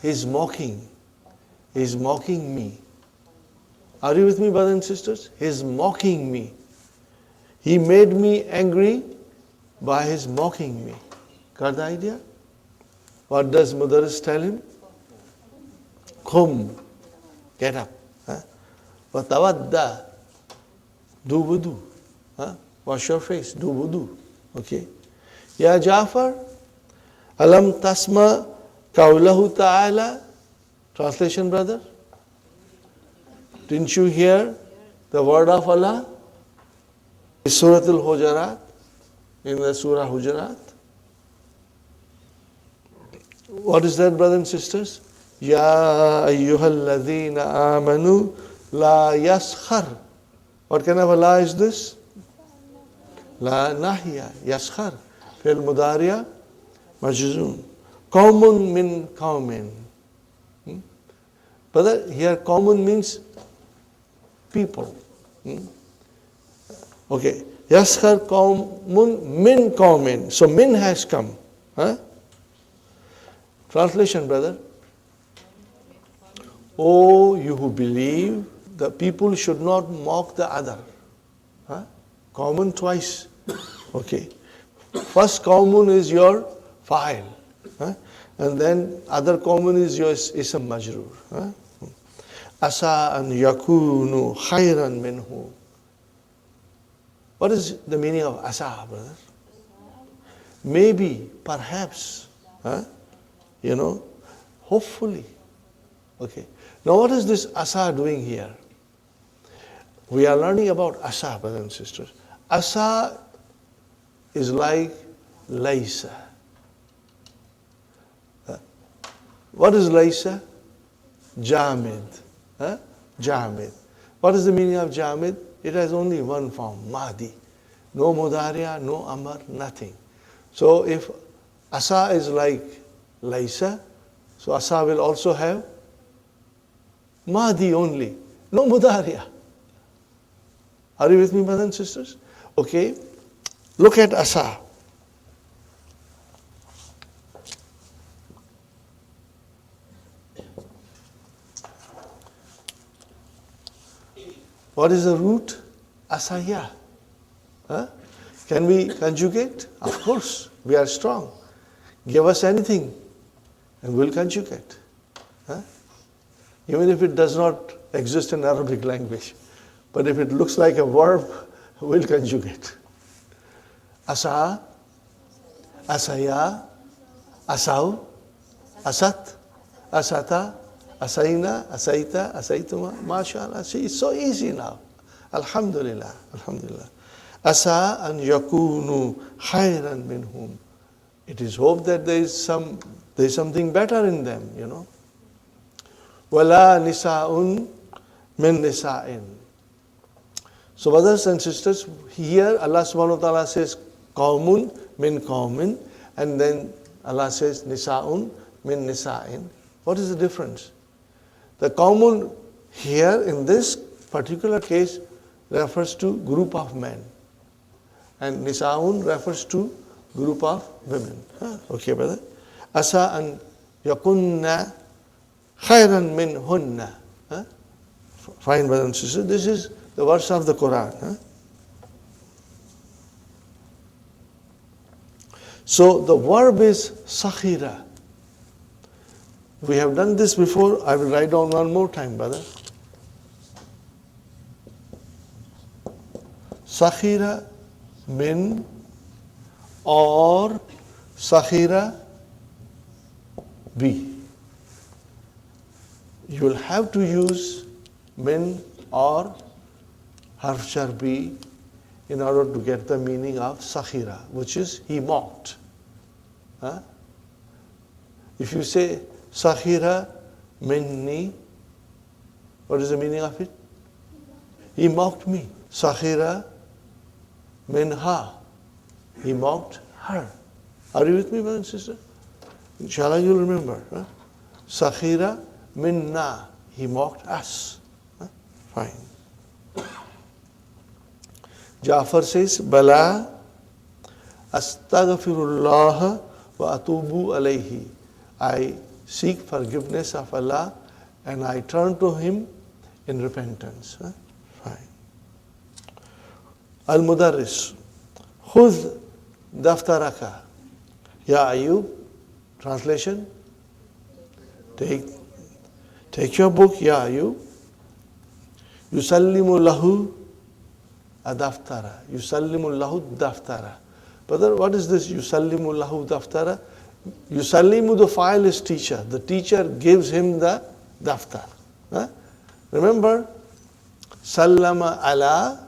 S1: He's mocking. He's mocking me. Are you with me, brothers and sisters? He's mocking me. He made me angry by his mocking me. Got the idea? What does Mudarris tell him? Qum, get up. Watawadda, do wudu. Wash your face, do wudu. Okay? Ya Ja'far, alam tasma qawlahu ta'ala. Translation, brother? Didn't you hear the word of Allah? Surah Al-Hujurat, in the Surah Hujurat. What is that, brothers and sisters? Ya ayyuhalladhina amanu la yaskhar. What kind of a la is this? La nahiya, yaskhar. Fil mudariya, majzum. Qawmun min qawmin. Brother, here qawmun means people. Okay. Yaskhar qawmun min qawmin. So min has come. Translation, brother. Oh, you who believe, the people should not mock the other. Qawmun twice. Okay. First qawmun is your fa'il. And then other qawmun is your ism majroor. Asa an yakunu khayran minhu. What is the meaning of asa, brother? Maybe, perhaps, hopefully. Okay. Now what is this asa doing here? We are learning about asa, brothers and sisters. Asa is like laysa. What is laysa? Jamid. Jamid. What is the meaning of jamid? It has only one form, Mahdi. No mudariya, no amar, nothing. So if asa is like laysa, so asa will also have Mahdi only, no mudariya. Are you with me, brothers and sisters? Okay, look at asa. What is the root? Asaya. Can we conjugate? Of course, we are strong. Give us anything and we'll conjugate. Even if it does not exist in Arabic language. But if it looks like a verb, we'll conjugate. Asa, asaya, asaw, asat, asata, asaina, asaita, asaituma, mashallah. See, it's so easy now. Alhamdulillah, alhamdulillah. Asa an yakunu khayran minhum. It is hoped that there is something better in them, you know. Wala nisa'un min nisa'in. So brothers and sisters, here Allah subhanahu wa ta'ala says qawmun min qawmin, and then Allah says nisa'un min nisa'in. What is the difference? The qawmun here in this particular case refers to group of men, and nisa'un refers to group of women. Okay, brother. Asa an yakunna khayran min hunna. Fine, brothers and sisters. This is the verse of the Qur'an. So the verb is sakhira. We have done this before. I will write down one more time, brother. Sakhira min or sakhira bi. You will have to use min or harf jar bi in order to get the meaning of sakhira, which is he mocked. If you say sakhira minni, what is the meaning of it? He mocked me. Sakhira minha, he mocked her. Are you with me, brother and sister? Inshallah, you'll remember. Sakhira minna, he mocked us. Fine. Jafar says, Bala astaghfirullah wa atubu alayhi. I seek forgiveness of Allah and I turn to Him in repentance. Fine. Al-Mudarris, Khudh daftaraka. Ya Ayub, translation, take your book, Ya Ayub. Yusallimu lahu adaftara. Yusallimu lahu daftara. Brother, what is this Yusallimu lahu daftara? Yusallimu, the file is teacher. The teacher gives him the daftar. Remember, sallama ala,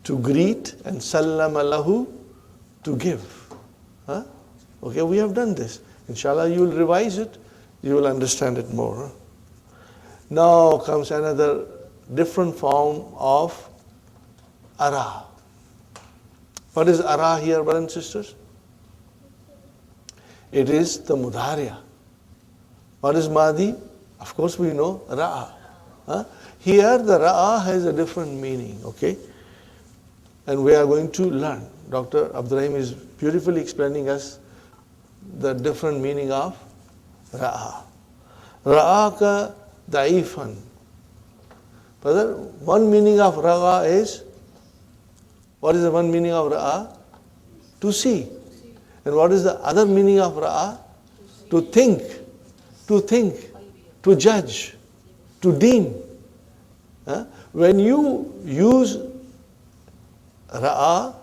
S1: to greet, and sallama lahu, to give. Okay, we have done this. Inshallah, you will revise it. You will understand it more. Now comes another different form of ara. What is ara here, brothers and sisters? It is the mudhariya. What is madi? Of course we know ra'a. Here the ra'a has a different meaning, okay? And we are going to learn. Dr. Abdur-Raheem is beautifully explaining us the different meaning of ra'a. Ra'aka da'ifan. Brother, one meaning of ra'a is, what is the one meaning of ra'a? To see. And what is the other meaning of ra'a? To think, to judge, to deem. When you use ra'a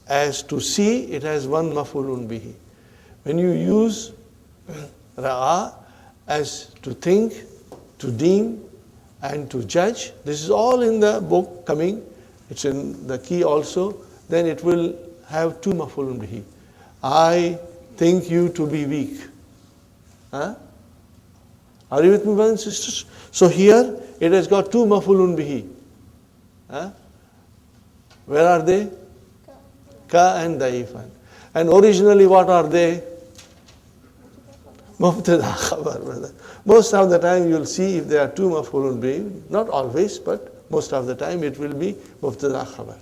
S1: as to see, it has one maf'ulun bihi. When you use ra'a as to think, to deem, and to judge, this is all in the book coming, it's in the key also, then it will have two maf'ulun bihi. I think you to be weak. Are you with me, brothers and sisters? So here it has got two maf'ulun bihi. Where are they? Ka and daifan. And originally what are they? Mubtada khabar, brother. Most of the time you will see if there are two maf'ulun bihi, not always, but most of the time it will be mubtada khabar.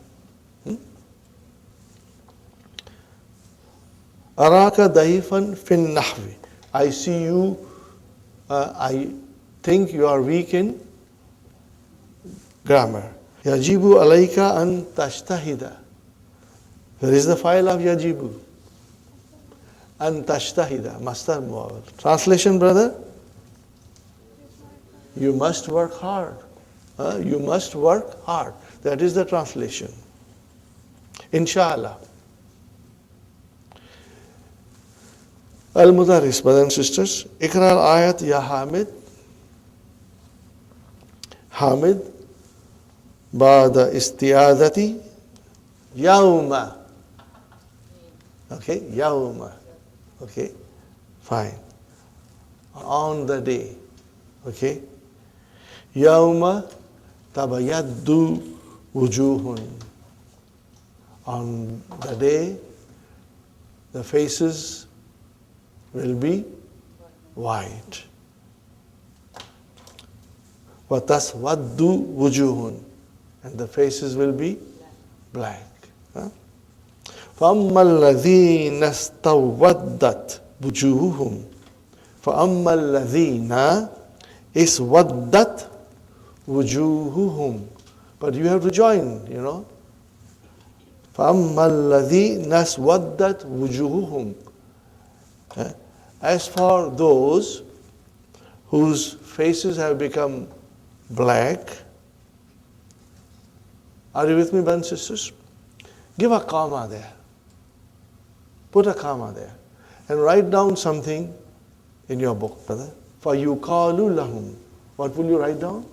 S1: Araka daifan fin nahwi. I see you, I think you are weak in grammar. Yajibu alayka an tashtahida. Where is the file of yajibu? An tashtahida, mastar muawwal. Translation, brother? You must work hard. You must work hard. That is the translation. Inshallah. Al-Mudarris, brothers and sisters. Ikra al-ayat ya Hamid. Hamid. Ba'da istiyadati. Yawma. Okay, yawma. Okay, fine. On the day. Okay. Yawma tabayaddu wujuhun. On the day, the faces will be white. وَتَسْوَدُّ wujuhun, and the faces will be black. فَأَمَّا الَّذِينَ اسْتَوَّدَّتْ وُجُوهُهُمْ فَأَمَّا الَّذِينَ اسْوَدَّتْ وُجُوهُهُمْ. But you have to join, فَأَمَّا الَّذِينَ اسْوَدَّتْ وُجُوهُهُمْ. As for those whose faces have become black, are you with me, brothers and sisters? Give a comma there. Put a comma there. And write down something in your book, brother. فَيُقَالُ لَهُمْ. What will you write down?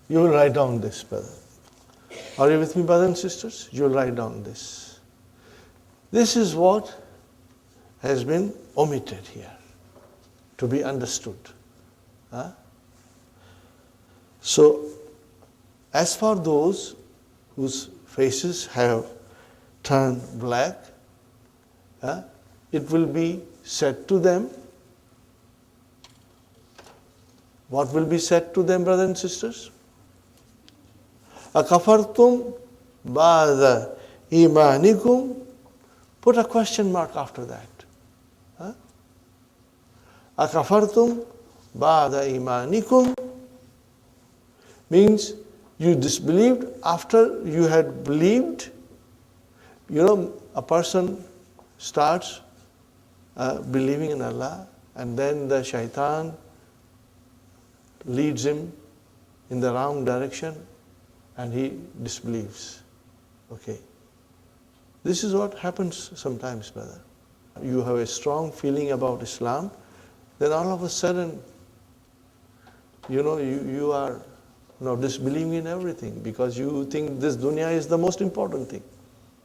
S1: You will write down this, brother. Are you with me, brothers and sisters? You will write down this. This is what has been omitted here to be understood. So, as for those whose faces have turned black, it will be said to them. What will be said to them, brothers and sisters? أَكَفَرْتُمْ بَعْدَ إِيمَانِكُمْ. Put a question mark after that. أَكَفَرْتُمْ بَعْدَ إِيمَانِكُمْ means you disbelieved after you had believed. A person starts believing in Allah, and then the shaitan leads him in the wrong direction and he disbelieves. Okay. This is what happens sometimes, brother. You have a strong feeling about Islam, then all of a sudden, you are disbelieving in everything because you think this dunya is the most important thing.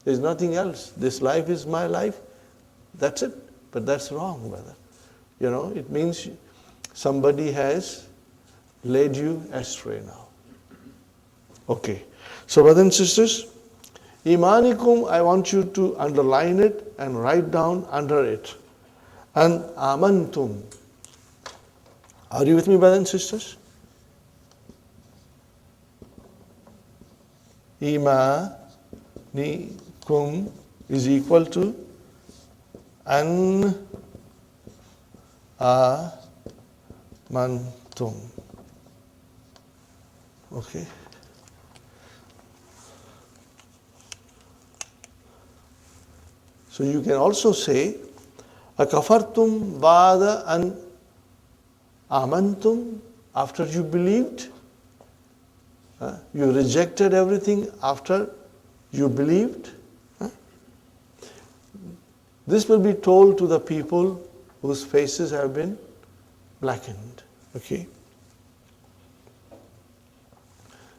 S1: There is nothing else. This life is my life. That's it. But that's wrong, brother. It means somebody has led you astray now. Okay. So, brothers and sisters, Imanikum, I want you to underline it and write down under it. And amantum. Are you with me, brothers and sisters? Imanikum is equal to an amantum. Okay. So you can also say, akafartum ba'da an amantum, after you believed. You rejected everything after you believed. This will be told to the people whose faces have been blackened. Okay.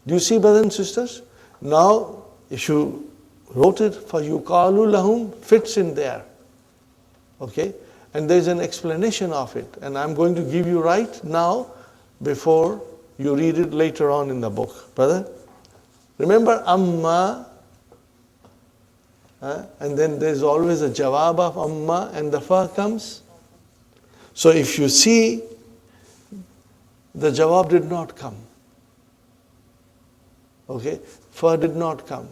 S1: Do you see, brothers and sisters? Now, if you wrote it for yuqalu lahum, fits in there. Okay? And there is an explanation of it. And I'm going to give you right now before you read it later on in the book. Brother? Remember amma, and then there's always a jawab of amma and the fa comes. So if you see, the jawab did not come. Okay? Fa did not come.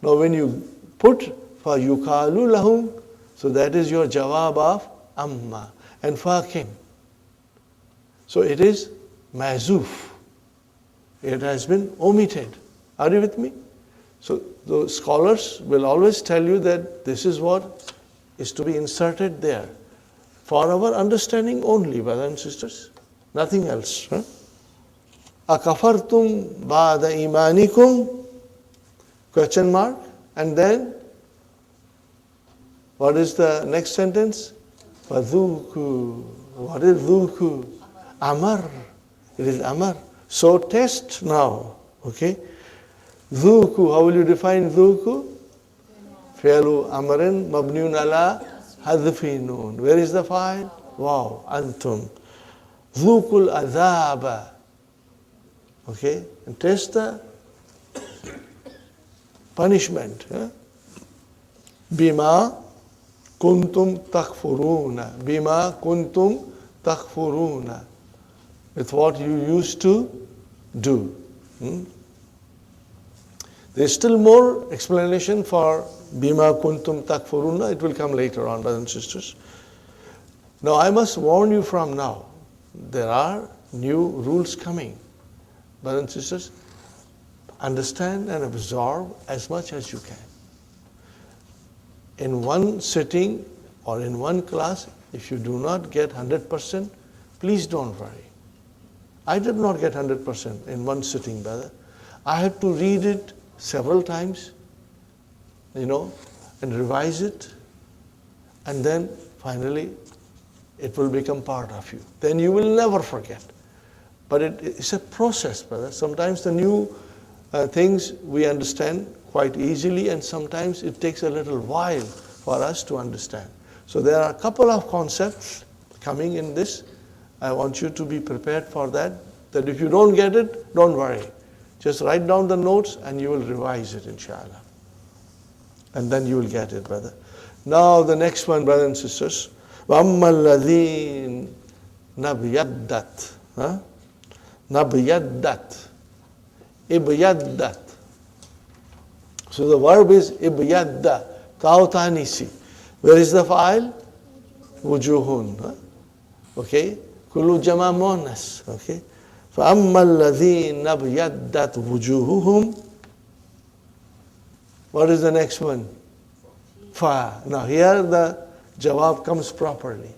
S1: Now when you put fa yuqalu lahum, so that is your jawab of amma, and fa came. So it is mazuf. It has been omitted. Are you with me? So the scholars will always tell you that this is what is to be inserted there. For our understanding only, brothers and sisters. Nothing else. Akafartum ba'da imanikum, question mark, and then What is the next sentence? Fadhuku. What is dhuku? Amar. It is amar. So test now. Okay. Dhuku. How will you define dhuku? Fi'lu amrin mabniun ala hadfi noon. Where is the file? Wow. Antum. Dhukul adhaba. Okay. And test the punishment. Yeah? Bima kuntum takfuruna. Bima kuntum takfuruna. With what you used to do. There is still more explanation for Bima kuntum takfuruna. It will come later on, brothers and sisters. Now I must warn you from now. There are new rules coming. Brothers and sisters, understand and absorb as much as you can. In one sitting or in one class, if you do not get 100%, please don't worry. I did not get 100% in one sitting, brother. I had to read it several times, and revise it, and then finally it will become part of you. Then you will never forget. But it's a process, brother. Sometimes the new things we understand quite easily, and sometimes it takes a little while for us to understand. So there are a couple of concepts coming in this. I want you to be prepared for that if you don't get it, don't worry. Just write down the notes and you will revise it, inshallah. And then you will get it, brother. Now the next one, brothers and sisters. وَأَمَّا الَّذِينَ نَبْيَدَّتْ نَبْيَدَّتْ إِبْيَدَّتْ. So the verb is إِبْيَدَّ Tautanisi. Where is the file? Wujuhun. Okay. Kulu jama muannas. Okay. فَأَمَّا الَّذِينَ نَبْيَدَّتْ وُجُوهُهُمْ. What is the next one? Fa. Now here the jawab comes properly.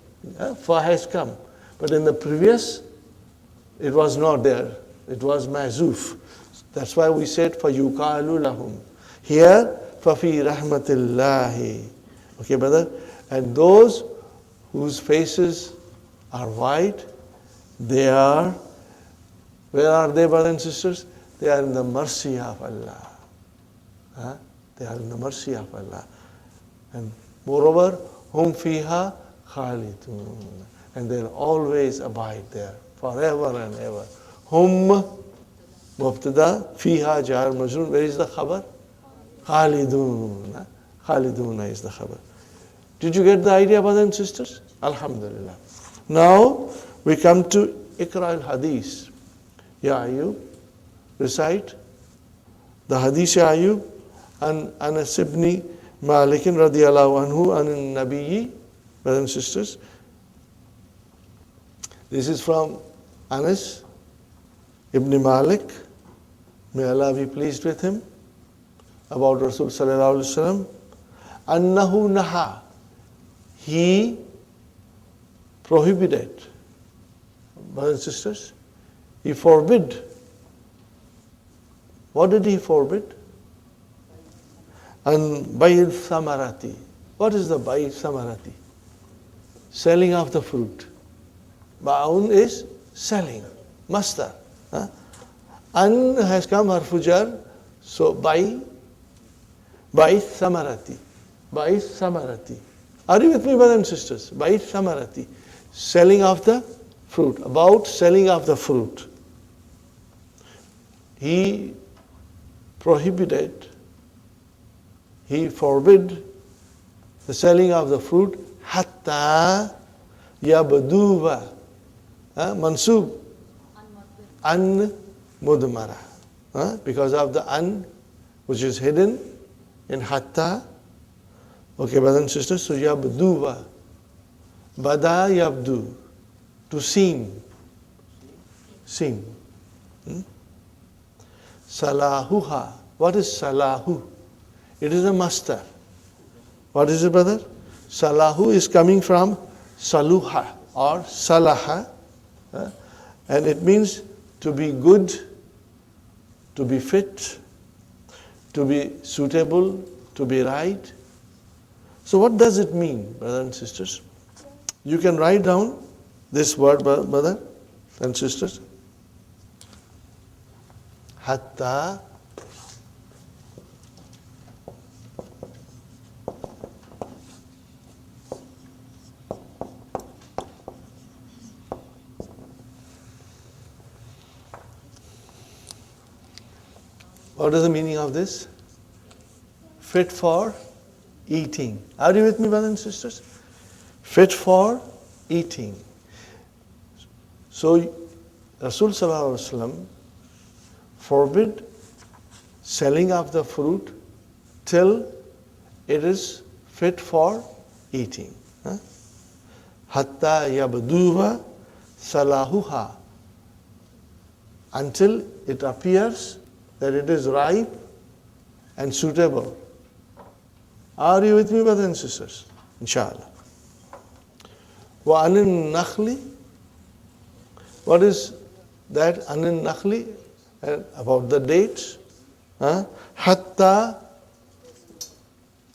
S1: Fa has come. But in the previous, it was not there. It was mazuf. That's why we said فَيُقَالُ لَهُمْ. Here, فَفِي رَحْمَةِ اللَّهِ. Okay, brother? And those whose faces are white, they are, where are they, brothers and sisters? They are in the mercy of Allah. They are in the mercy of Allah. And moreover, hum fiha khalidun. And they'll always abide there, forever and ever. Hum mubtada, fiha jar majrur. Where is the khabar? Khalidun. Khalidun is the khabar. Did you get the idea, brothers and sisters? Alhamdulillah. Now we come to Iqra al-Hadith. Ya Ayub, recite the Hadith Ya Ayub and Anas ibn Malik radiyallahu anhu an Nabiyyi, brothers and sisters. This is from Anas ibn Malik, may Allah be pleased with him, about Rasul sallallahu alaihi wasallam. Annahu naha, he prohibited, brothers and sisters, he forbid. What did he forbid? And bay'il samarati. What is the bay'il samarati? Selling of the fruit. Ba'un is selling, masdar. An has come harfujar, so bay'il samarati. Bay'il samarati. Are you with me, brothers and sisters? Bay'il samarati. Selling of the fruit. About selling of the fruit. He prohibited, he forbid the selling of the fruit hatta yabduva, mansub, an mudmara, because of the an which is hidden in hatta. Okay, brothers and sisters, so yabduva, bada yabdu, to seem. Salahuha. What is salahu? It is a master. What is it, brother? Salahu is coming from saluha or salaha, and it means to be good, to be fit, to be suitable, to be right. So what does it mean, brothers and sisters? You can write down this word, brother and sisters. Hatta What is the meaning of this? Fit for eating. Are you with me, brothers and sisters? Fit for eating. So Rasul Sallallahu Alaihi Wasallam forbid selling of the fruit till it is fit for eating. Hatta yabduha salahuha, until it appears that it is ripe and suitable. Are you with me, brothers and sisters? Inshallah. Wa anin nakhli. What is that? Anin nakhli, about the dates. Hatta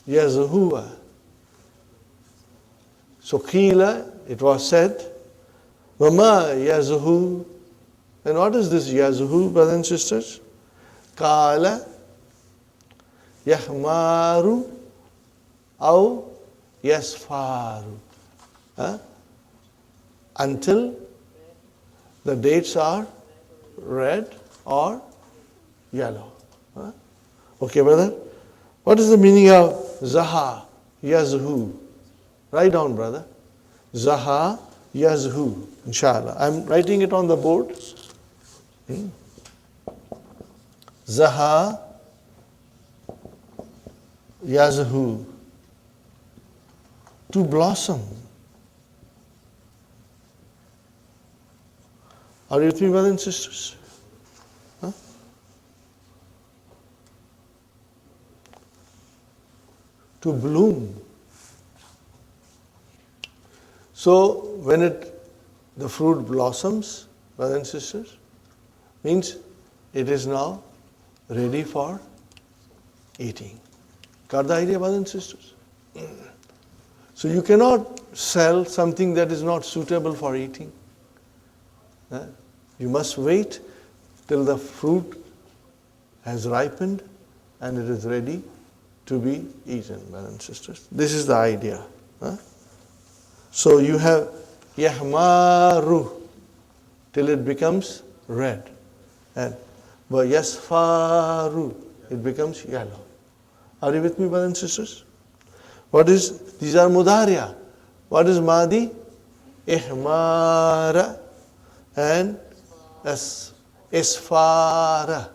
S1: yazhuwa. So qila, it was said, Mama yazhu. And what is this yazhu, brothers and sisters? Kala yahmaru aw yasfaru. Until the dates are red or yellow. Okay, brother? What is the meaning of zaha, yazhu? Write down, brother. Zaha, yazhu. Inshallah. I'm writing it on the board. Zaha, yazhu. To blossom. Are you with me, brothers and sisters? To bloom. So when the fruit blossoms, brothers and sisters, means it is now ready for eating. Got the idea, brothers and sisters? So you cannot sell something that is not suitable for eating. You must wait till the fruit has ripened and it is ready to be eaten, brothers and sisters. This is the idea. So you have yahmaru till it becomes red, and yasfaru, it becomes yellow. Are you with me, brothers and sisters? These are mudariya. What is madi? Ihmara and isfara.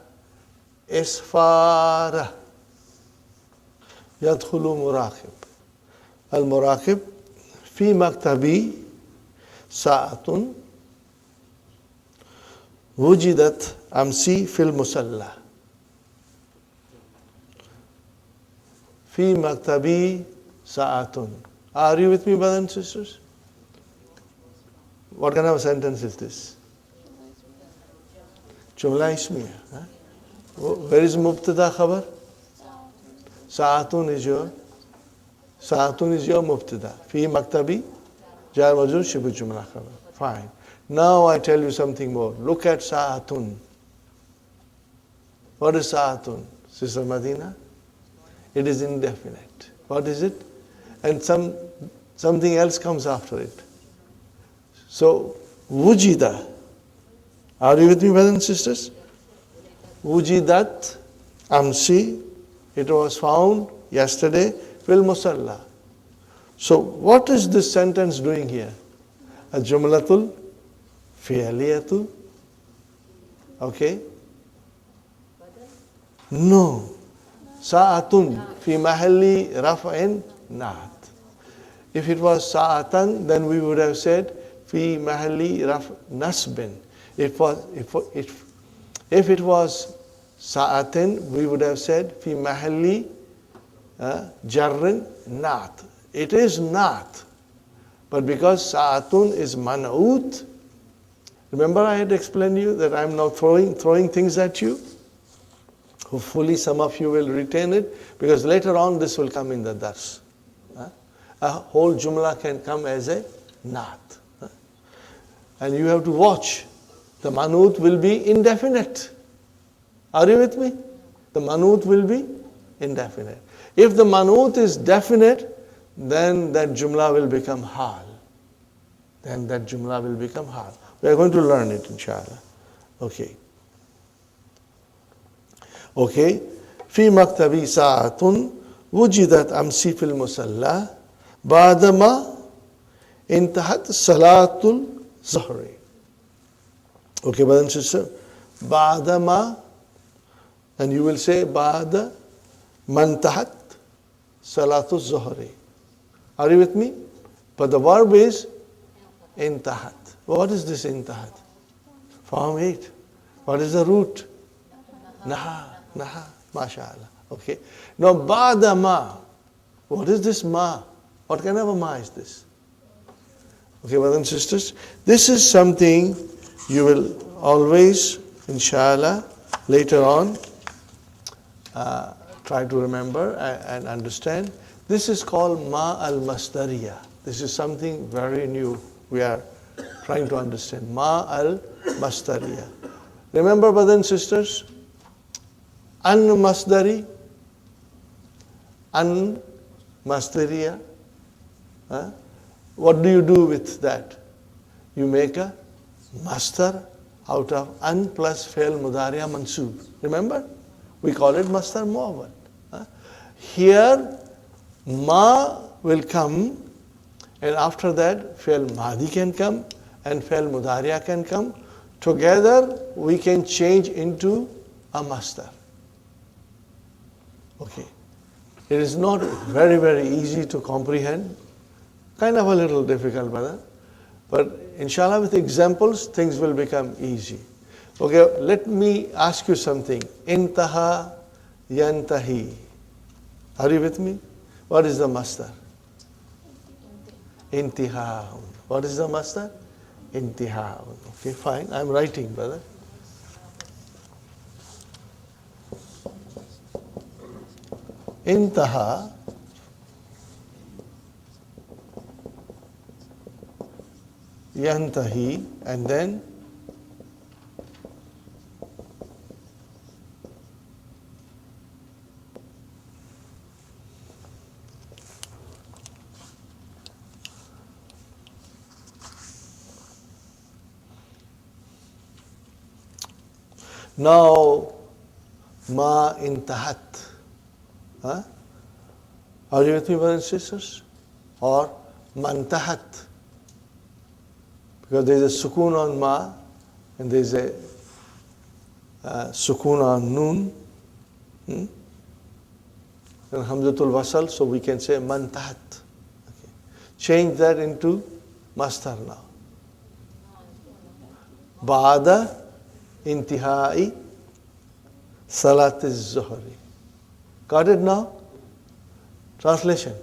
S1: Isfara. Yadkhulu muraqib. Al-muraqib fi maktabi sa'atun wujidat amsi fil musalla. Fi maktabi sa'atun. Are you with me, brothers and sisters? What kind of a sentence is this? Jumla ismiya. Where is mubtada khabar? Sa'atun is your mubtada. Fi maktabi jar majrur shibu jumla khabar. Fine. Now I tell you something more. Look at sa'atun. What is sa'atun, Sister Madina? It is indefinite. What is it? And something else comes after it. So, wujida. Are you with me, brothers and sisters? Wujidat amsi. It was found yesterday. Fil musalla. So, what is this sentence doing here? A jumlatul fi'liyatu. Okay? No. Sa'atun fi mahalli raf'in naat. If it was sa'atan, then we would have said fi mahalli raf nasbin. If it was sa'atin, we would have said fi mahalli jarrin naat. It is naat. But because sa'atun is man'ut, remember I had explained to you that I am now throwing things at you? Hopefully some of you will retain it, because later on this will come in the dars. a whole jumla can come as a naat. And you have to watch. The manut will be indefinite. Are you with me? The manut will be indefinite. If the manut is definite, then that jumla will become hal. Then that jumla will become hal. We are going to learn it, inshallah. Okay. Okay. في مكتبي ساعة وجدت أمسي في المصلى بعدما انتهت صلاة الظهر. Okay, brother and sister. بعدما, and you will say بعد ما انتهت صلاة الظهر. Are you with me? But the verb is انتهت. What is this انتهت? Form 8. What is the root? Naha. Naha. MashaAllah. Okay. Now, Ba'da ma. What is this ma? What kind of a ma is this? Okay, brothers and sisters. This is something you will always, inshallah, later on, try to remember and understand. This is called ma al-masdariya. This is something very new we are trying to understand. Ma al-masdariya. Remember, brothers and sisters, an-masdari, an-masdariya. What do you do with that? You make a masdar out of an plus fi'l mudariya mansoob. Remember? We call it masdar muawwal. Here, ma will come, and after that, fi'l madi can come, and fi'l mudariya can come. Together, we can change into a masdar. Okay. It is not very, very easy to comprehend. Kind of a little difficult, brother. But inshallah, with examples, things will become easy. Okay, let me ask you something. Intaha yantahi. Are you with me? What is the masdar? Intihaun. What is the masdar? Intihaun. Okay, fine. I'm writing, brother. Intaha yantahi, and then now ma intahat. Huh? Are you with me, brothers and sisters? Or mantahat. Because there is a sukoon on ma, and there is a sukoon on noon. And hamzatul wasal, so we can say mantahat. Okay. Change that into masdar now. Ba'da intihai salatiz zuhri. Got it now? Translation.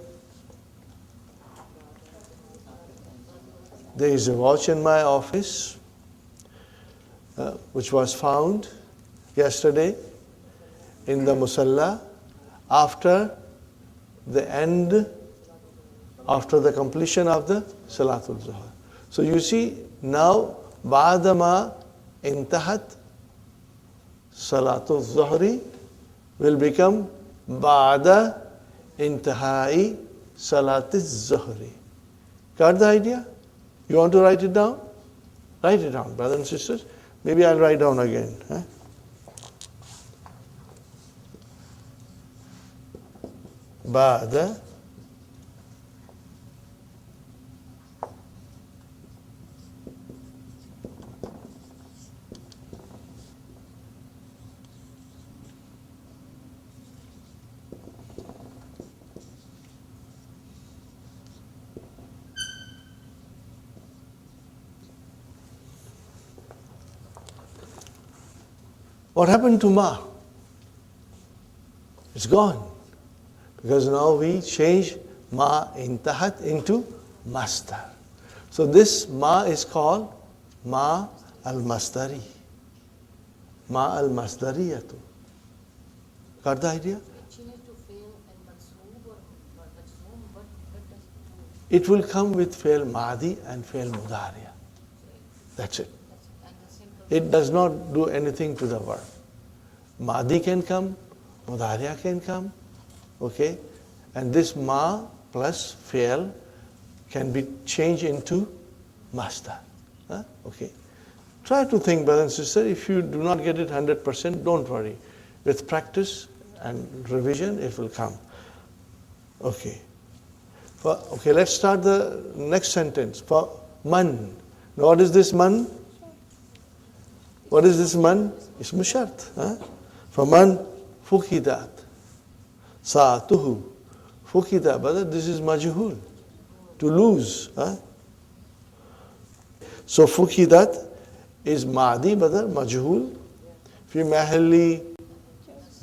S1: There is a watch in my office which was found yesterday in the musalla after the completion of the Salatul Zuhr. So you see now, Ba'dama intahat Salatul Zuhri will become Ba'da intihai Salatiz Zuhri. Got the idea? You want to write it down? Write it down, brothers and sisters. Maybe I'll write down again. Ba'da What happened to ma? It's gone. Because now we change ma intahat into masdar. So this ma is called ma al-masdari. Ma al-masdariyatu. Got the idea? it will come with fi'l madi and fi'l mudariya. That's it. It does not do anything to the verb. Madi can come, mudariya can come, okay? And this ma plus fi'l can be changed into masdar. Okay. Try to think, brother and sister. If you do not get it 100%, don't worry. With practice and revision, it will come. Okay. Okay, let's start the next sentence. For man. Now, what is this man? What is this man? Ismu shart. For man, fukidat. Sa'atuhu. Fukida, brother, this is majhul. To lose. So, fukidat is madi, brother, majhul. Fi mahalli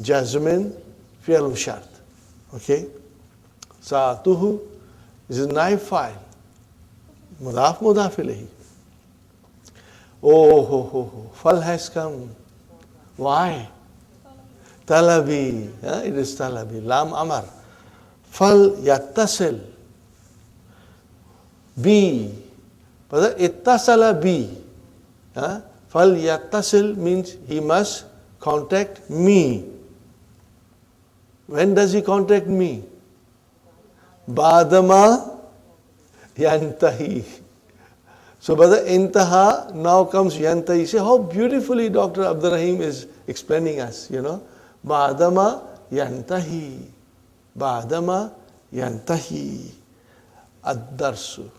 S1: jazmin fi'l shart. Okay. Sa'atuhu is naib fa'il. Mudaf mudaf ilayhi. Oh, fal has come. Why? Talabi. It is talabi. Lam amar. Fal yattasil. Bi. Brother, ittasala bi. Fal yattasil means he must contact me. When does he contact me? Badama yantahi. So, brother, intaha, now comes yantahi. See how beautifully Dr. Abdur-Raheem is explaining us, Badama yantahi. Badama yantahi. Ad-darsu.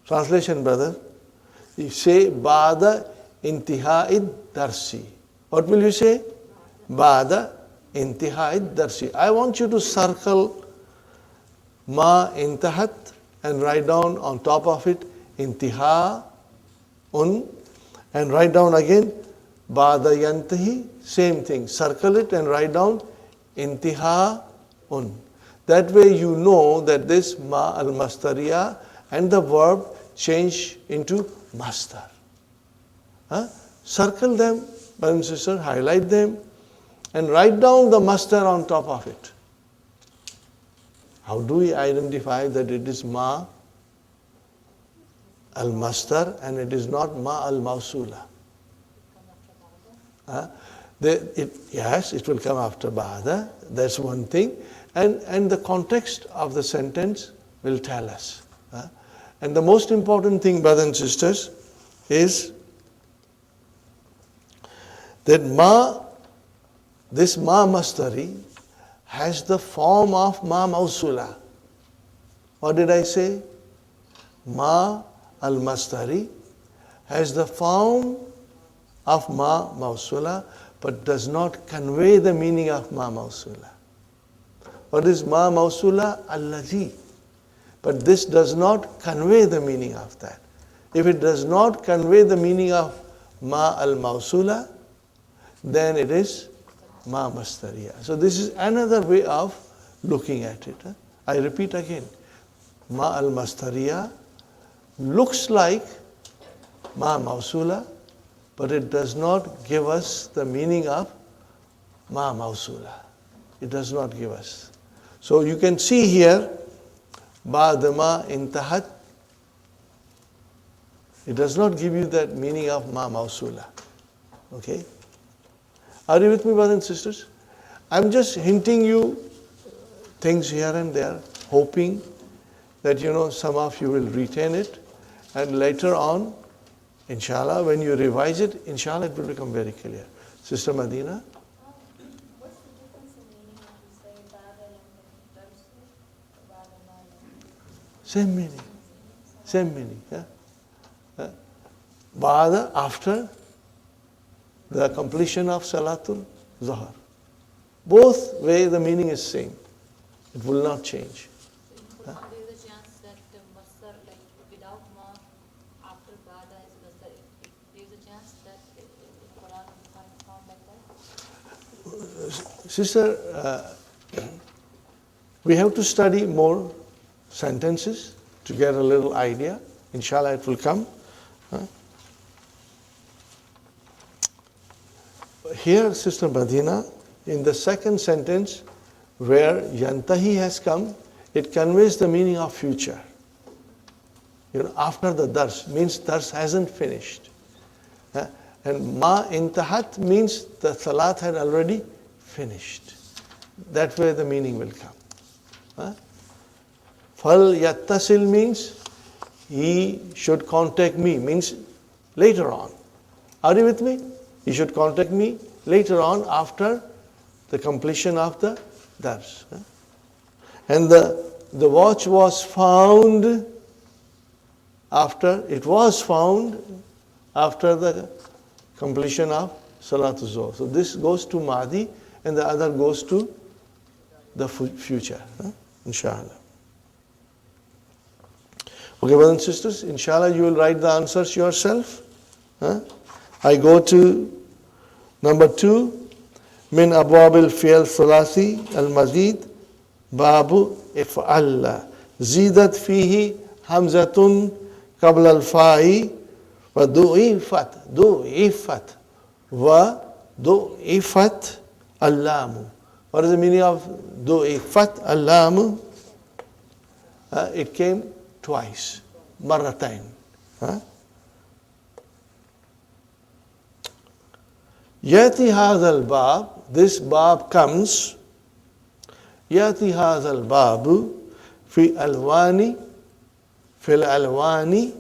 S1: Translation, brother. You say, Bada intiha'id darsi. What will you say? Bada intiha'id darsi. I want you to circle ma intahat and write down on top of it intiha un and write down again ba'da yantahi, same thing, circle it and write down intiha un. That way you know that this ma al mastariya and the verb change into mastar. Circle them, brother and sister, highlight them and write down the mastar on top of it. How do we identify that it is ma al-mastar and it is not ma al-mawsula? Yes, it will come after ba'da. That's one thing. And the context of the sentence will tell us. And the most important thing, brothers and sisters, is that this ma mastari has the form of ma mawsula. What did I say? Ma al-mastari has the form of ma mawsula but does not convey the meaning of ma mawsula. What is ma mawsula? Allazi. But this does not convey the meaning of that. If it does not convey the meaning of ma al-mawsula, then it is ma mastariya. So this is another way of looking at it. I repeat again. Ma al-mastariya looks like ma mawsula, but it does not give us the meaning of ma mawsula. It does not give us. So you can see here, ba'da ma intahat. It does not give you that meaning of ma mawsula. Okay? Are you with me, brothers and sisters? I'm just hinting you things here and there, hoping that some of you will retain it, and later on, inshallah, when you revise it, inshallah, it will become very clear. Sister Madina?
S2: What's the difference in meaning when you say bada and darsi, bada mala?
S1: Same meaning. Same meaning. Ba'da, after the completion of Salatul Zuhr. Both way the meaning is same. It will not change.
S2: There is a chance that masdar, like without ma, after bada is masdar, there is a chance that Qur'an will become like that?
S1: Sister, we have to study more sentences to get a little idea. Inshallah, it will come. Here, Sister Madina, in the second sentence, where yantahi has come, it conveys the meaning of future. after the dars, means dars hasn't finished. And ma intahat means the salat had already finished. That way the meaning will come. Fal yattasil means he should contact me, means later on. Are you with me? He should contact me later on after the completion of the dars. And the watch was found after the completion of Salatul Zuhr. So this goes to Madi and the other goes to the future. Inshallah. Okay, brothers and sisters, inshallah you will write the answers yourself. I go to number 2. من أبواب الفعل الثلاثي المزيد باب افعل زيدت فيه همزة قبل الفاء وضعفت اللام. What is the meaning of ضعفت اللام? It came twice, مرتين. يأتي هذا الباب, this bab comes, يأتي هذا الباب في الألوان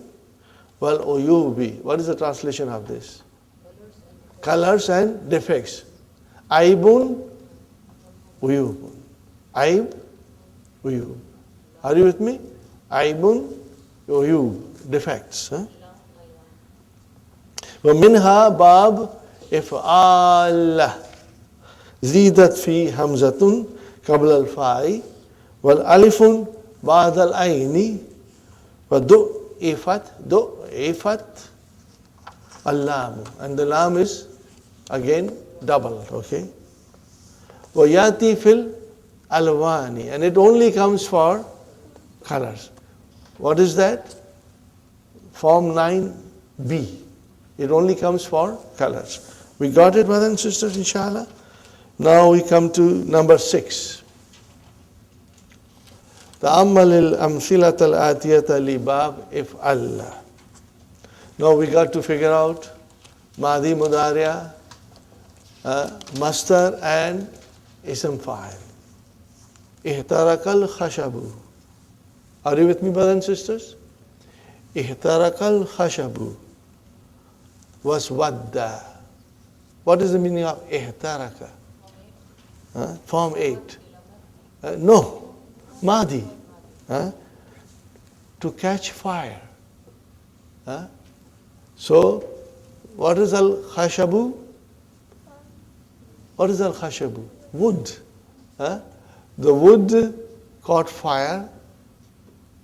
S1: والعيوب. What is the translation of this? Colors and defects. Aibun, uyubun. Aib, uyub. Are you with me? Aibun, uyub. Defects. ومنها باب إفعال زيدت فيه همزة قبل الفاء والألف بعد العين وضعفت اللام, and the lam is again doubled. Okay. ويأتي في الألوان, and it only comes for colors. What is that? Form 9b. It only comes for colors. We got it, brothers and sisters, inshallah? Now we come to number 6. تأمل الأمثلة الآتية لباب افعل. Now we got to figure out Madi Mudariya, Masdar and Ism Fa'il. Ihtarakal khashabu. Are you with me, brothers and sisters? Ihtarakal khashabu was wadda. What is the meaning of ihtaraka? Form 8. No. Madi. To catch fire. So, what is al-khashabu? What is al-khashabu? Wood. The wood caught fire.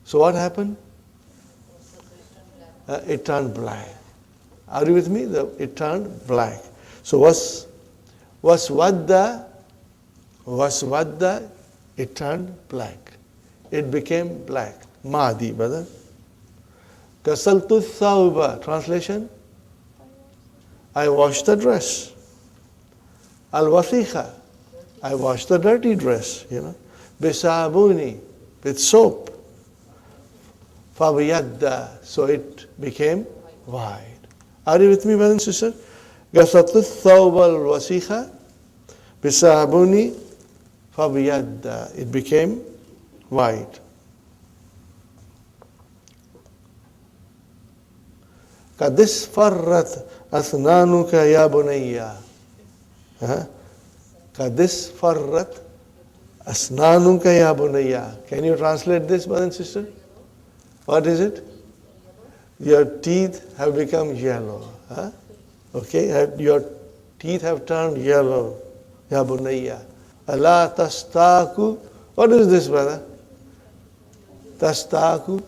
S1: So what happened? It turned black. Are you with me? It turned black. So was wadda, it turned black. It became black. Madi, brother. Kasaltu thawba. Translation? I washed the dress. Al-wathiqa. I washed the dirty dress, Bisabuni. With soap. Fabiyadda. So it became white. Are you with me, brothers and sisters? Gasaltu thawba al-wathiqa. Bisabuni. Fabiyadda. It became white. Kadis farrat asnanuka ya bunayya. Kadis farrat asnanuka ya bunayya. Can you translate this, brother and sister? What is it? Your teeth have become yellow. Okay, your teeth have turned yellow. Ya bunayya. Allah tastaku. What is this, brother? Tastaku.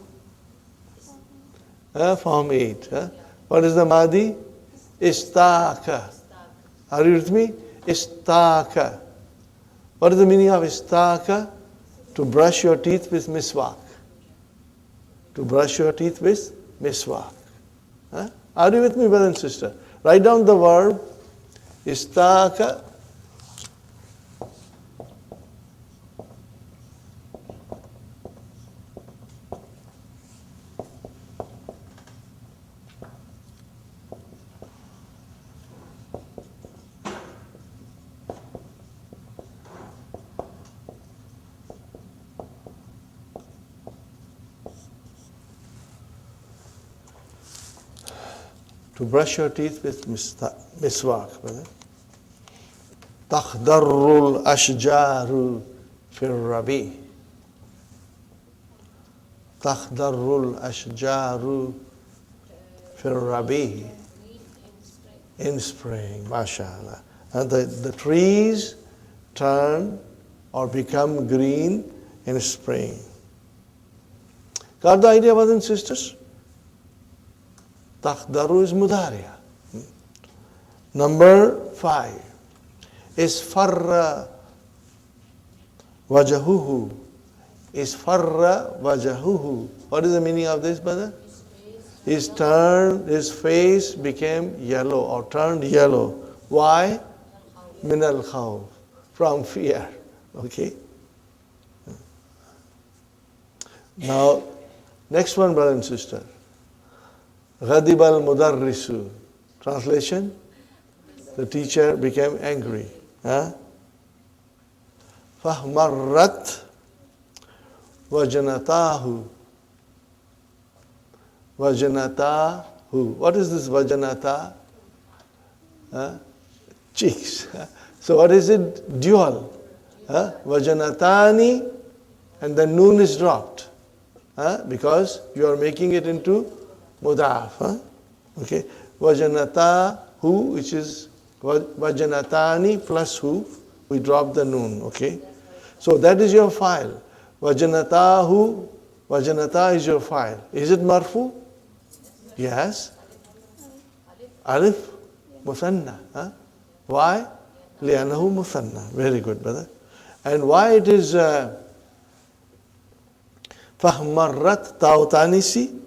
S1: Form 8. What is the Madi? Istaka. Are you with me? Istaka. What is the meaning of istaka? To brush your teeth with miswak. To brush your teeth with miswak. Are you with me, brother and sister? Write down the verb istaka. to brush your teeth with miswak, brother. تخضر الأشجار في الربيع. تخضر الأشجار في الربيع. In spring, mashallah. And the trees turn or become green in spring. Got the idea, brothers and sisters? Takhdaru is mudariya. Number 5 is farra wajahuhu. Is farra wajahuhu. What is the meaning of this, brother? His face became yellow or turned yellow. Why? Min al khawf, from fear. Okay. Now, next one, brother and sister. Ghadib al mudarrisu. Translation? The teacher became angry. Fahmarrat wajanatahu. Vajanatahu. What is this vajanata? Cheeks. So what is it? Dual. Vajanatani, and the noon is dropped. Because you are making it into mudaf. Okay. Vajanatahu, which is vajanatani plus hu, we drop the noon. Okay. So that is your file. Vajanatahu, vajanata is your file. Is it marfu? Yes. Alif musanna. Why? Li'annahu musanna. Very good, brother. And why it is fahmarrat ta'utanisi?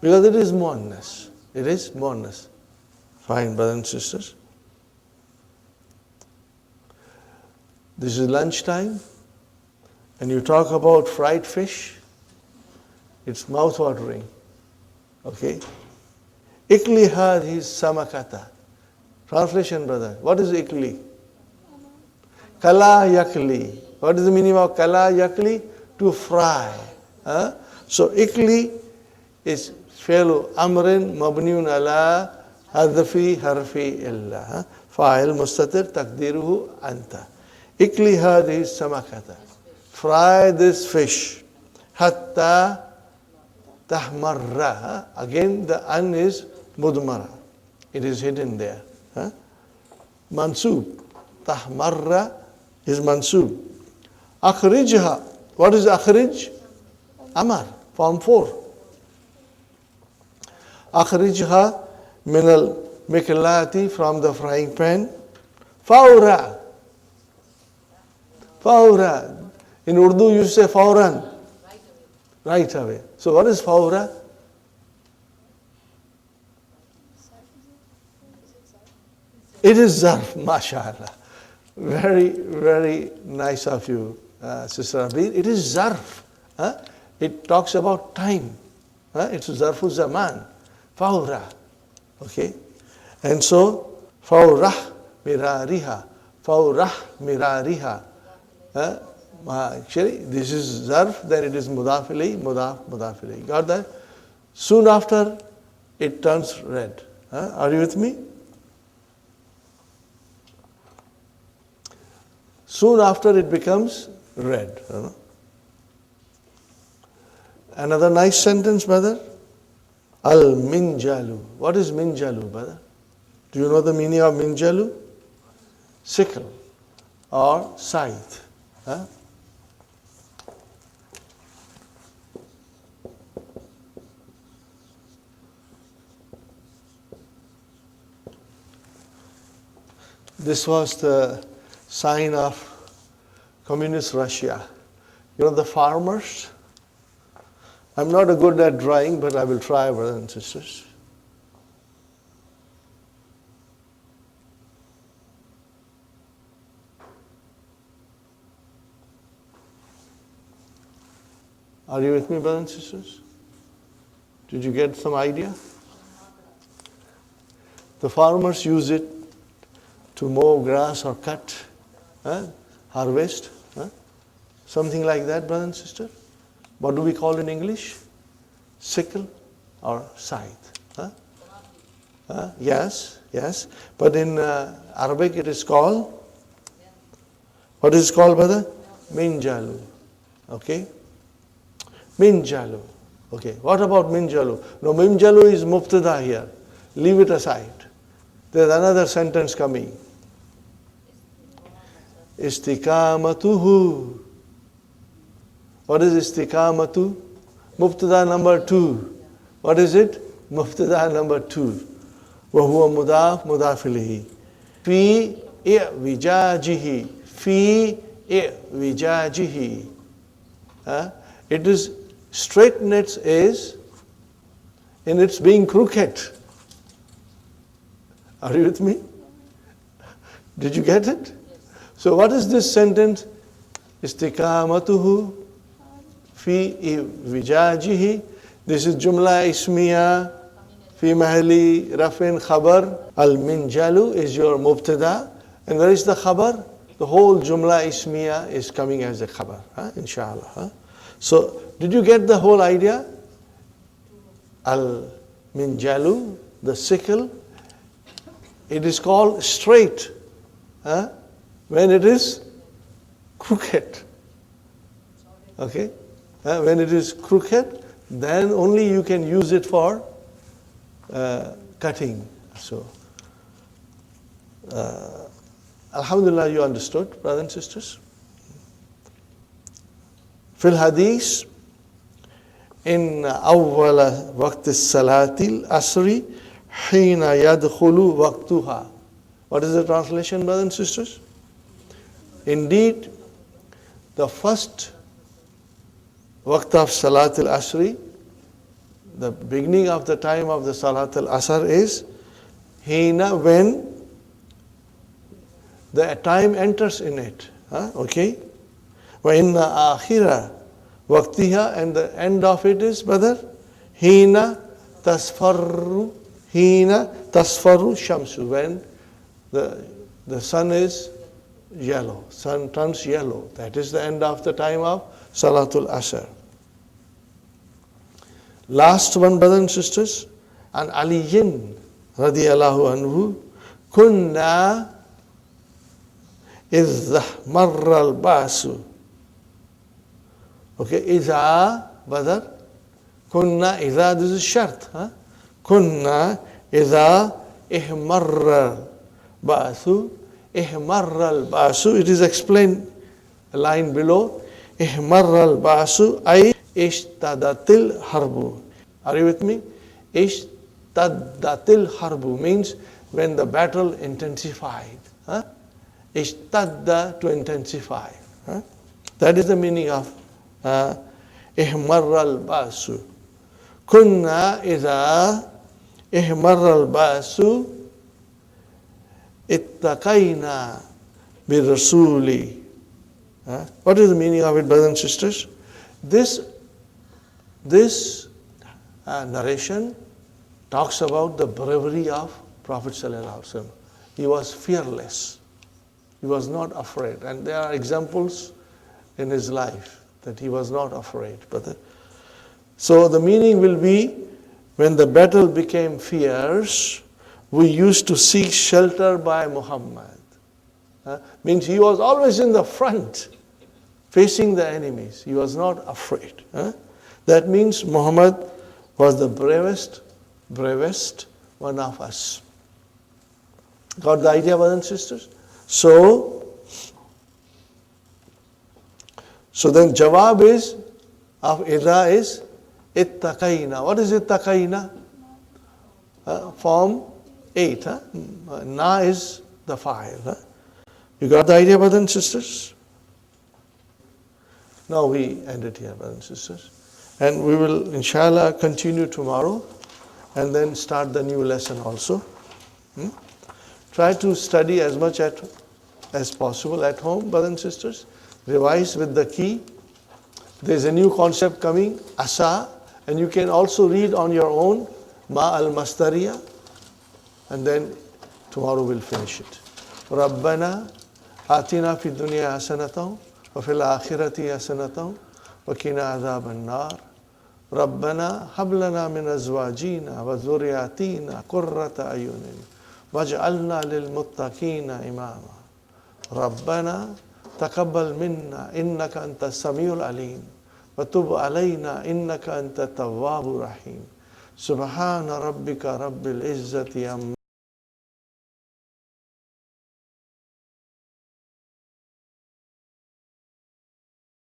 S1: Because it is muannas. It is muannas. Fine, brothers and sisters. This is lunchtime, and you talk about fried fish. It's mouth-watering. Okay? Ikli hadhi samakata. Translation, brother. What is ikli? Kala yakli. What is the meaning of kala yakli? To fry. So ikli is fi'lu amrin mabniun ala hadfi harfi illa. Fa'il mustatir taqdiruhu anta. Ikli hadhi samakata. Fry this fish. Hatta tahmarra. Again the an is mudmara. It is hidden there. Mansub. Tahmarra is mansub. Akhrijha. What is akhrij? Amar. Form 4. Akhrijha min al miklati, from the frying pan. Fawra. Fawra. In Urdu you say fawran. Right away. So what is fawra? It is zarf, mashallah. Very, very nice of you, Sister Abir. It is zarf. It talks about time. It's zarfu zaman. Fawra. Okay? And so, fawrah mirariha. Fawrah mirariha. Actually, this is zarf, then it is mudafili, mudafili. Got that? Soon after, it turns red. Are you with me? Soon after, it becomes red. Another nice sentence, brother. Al-minjalu. What is minjalu, brother? Do you know the meaning of minjalu? Sickle or scythe. This was the sign of communist Russia. You know the farmers? I'm not a good at drawing, but I will try, brothers and sisters. Are you with me, brothers and sisters? Did you get some idea? The farmers use it to mow grass or cut, harvest, something like that, brother and sister. What do we call in English? Sickle or scythe. Yes, yes. But in Arabic it is called, what is it called, brother? Minjalu. Okay? Minjalu. Okay. What about Minjalu? No, Minjalu is mubtada here. Leave it aside. There's another sentence coming. Istiqamatuhu. What is istiqamatu? Mubtada number 2. What is it? Mubtada number 2. وهو مضاف مضاف إليه في إعوجاجه في إعوجاجه. It is straightness is in its being crooked. Are you with me? Did you get it? So what is this sentence? Istiqamatuhu fi wijajihi. This is jumla ismiya fi mahali rafin khabar. Al minjalu is your mubtada. And where is the khabar? The whole jumla ismiya is coming as a khabar. Inshallah. So did you get the whole idea? Al minjalu, the sickle, it is called straight when it is crooked. Okay? When it is crooked, then only you can use it for cutting. So, Alhamdulillah, you understood, brothers and sisters? في الحديث إن أول وقت الصلاة العصر حين يدخل وقتها. What is the translation, brothers and sisters? Indeed, the first waqt of Salat al-Asri, the beginning of the time of the Salat al-Asr is hina, when the time enters in it. Okay? وَإِنَّ آخِرَ وَقْتِهَا, and the end of it is, brother, hina tasfarru shamsu, when the sun is yellow, sun turns yellow. That is the end of the time of Salatul Asr. Last one, brothers and sisters, and Aliyin radiyallahu anhu, kunna idh marra al-basu. Okay, idha, brother, kunna idha, this is shart. Kunna idha ihmarra al-basu. Ihmarra al-basu, it is explained a line below. Ihmarra al-basu ay ishtadatil harbu. Are you with me? Ishtadatil harbu means when the battle intensified. Ishtadda, to intensify. That is the meaning of ihmarra al-basu. Kunna idha ihmarra al-basu ittaqayna bi-rasuli. What is the meaning of it, brothers and sisters? This narration talks about the bravery of Prophet ﷺ. He was fearless. He was not afraid. And there are examples in his life that he was not afraid. So the meaning will be, when the battle became fierce, we used to seek shelter by Muhammad. Means he was always in the front, facing the enemies. He was not afraid. That means Muhammad was the bravest one of us. Got the idea, brothers and sisters? So then Jawab is, of Idha is, ittaqayna. What is ittaqayna? Form 8. Na is the file. You got the idea, brothers and sisters? Now we end it here, brothers and sisters. And we will, inshallah, continue tomorrow and then start the new lesson also. Try to study as much as possible at home, brothers and sisters. Revise with the key. There's a new concept coming, asa, and you can also read on your own, ma al-mastariya, and then tomorrow we'll finish it. Rabbana atina fi dunya hasanatan wa fil akhirati hasanatan wa qina adhaban nar. ربنا هب لنا من أزواجنا وذرياتنا قرة أعين واجعلنا للمتقين إماما ربنا تقبل منا إنك أنت السميع العليم وتب علينا إنك أنت التواب الرحيم سبحان ربك رب العزة عما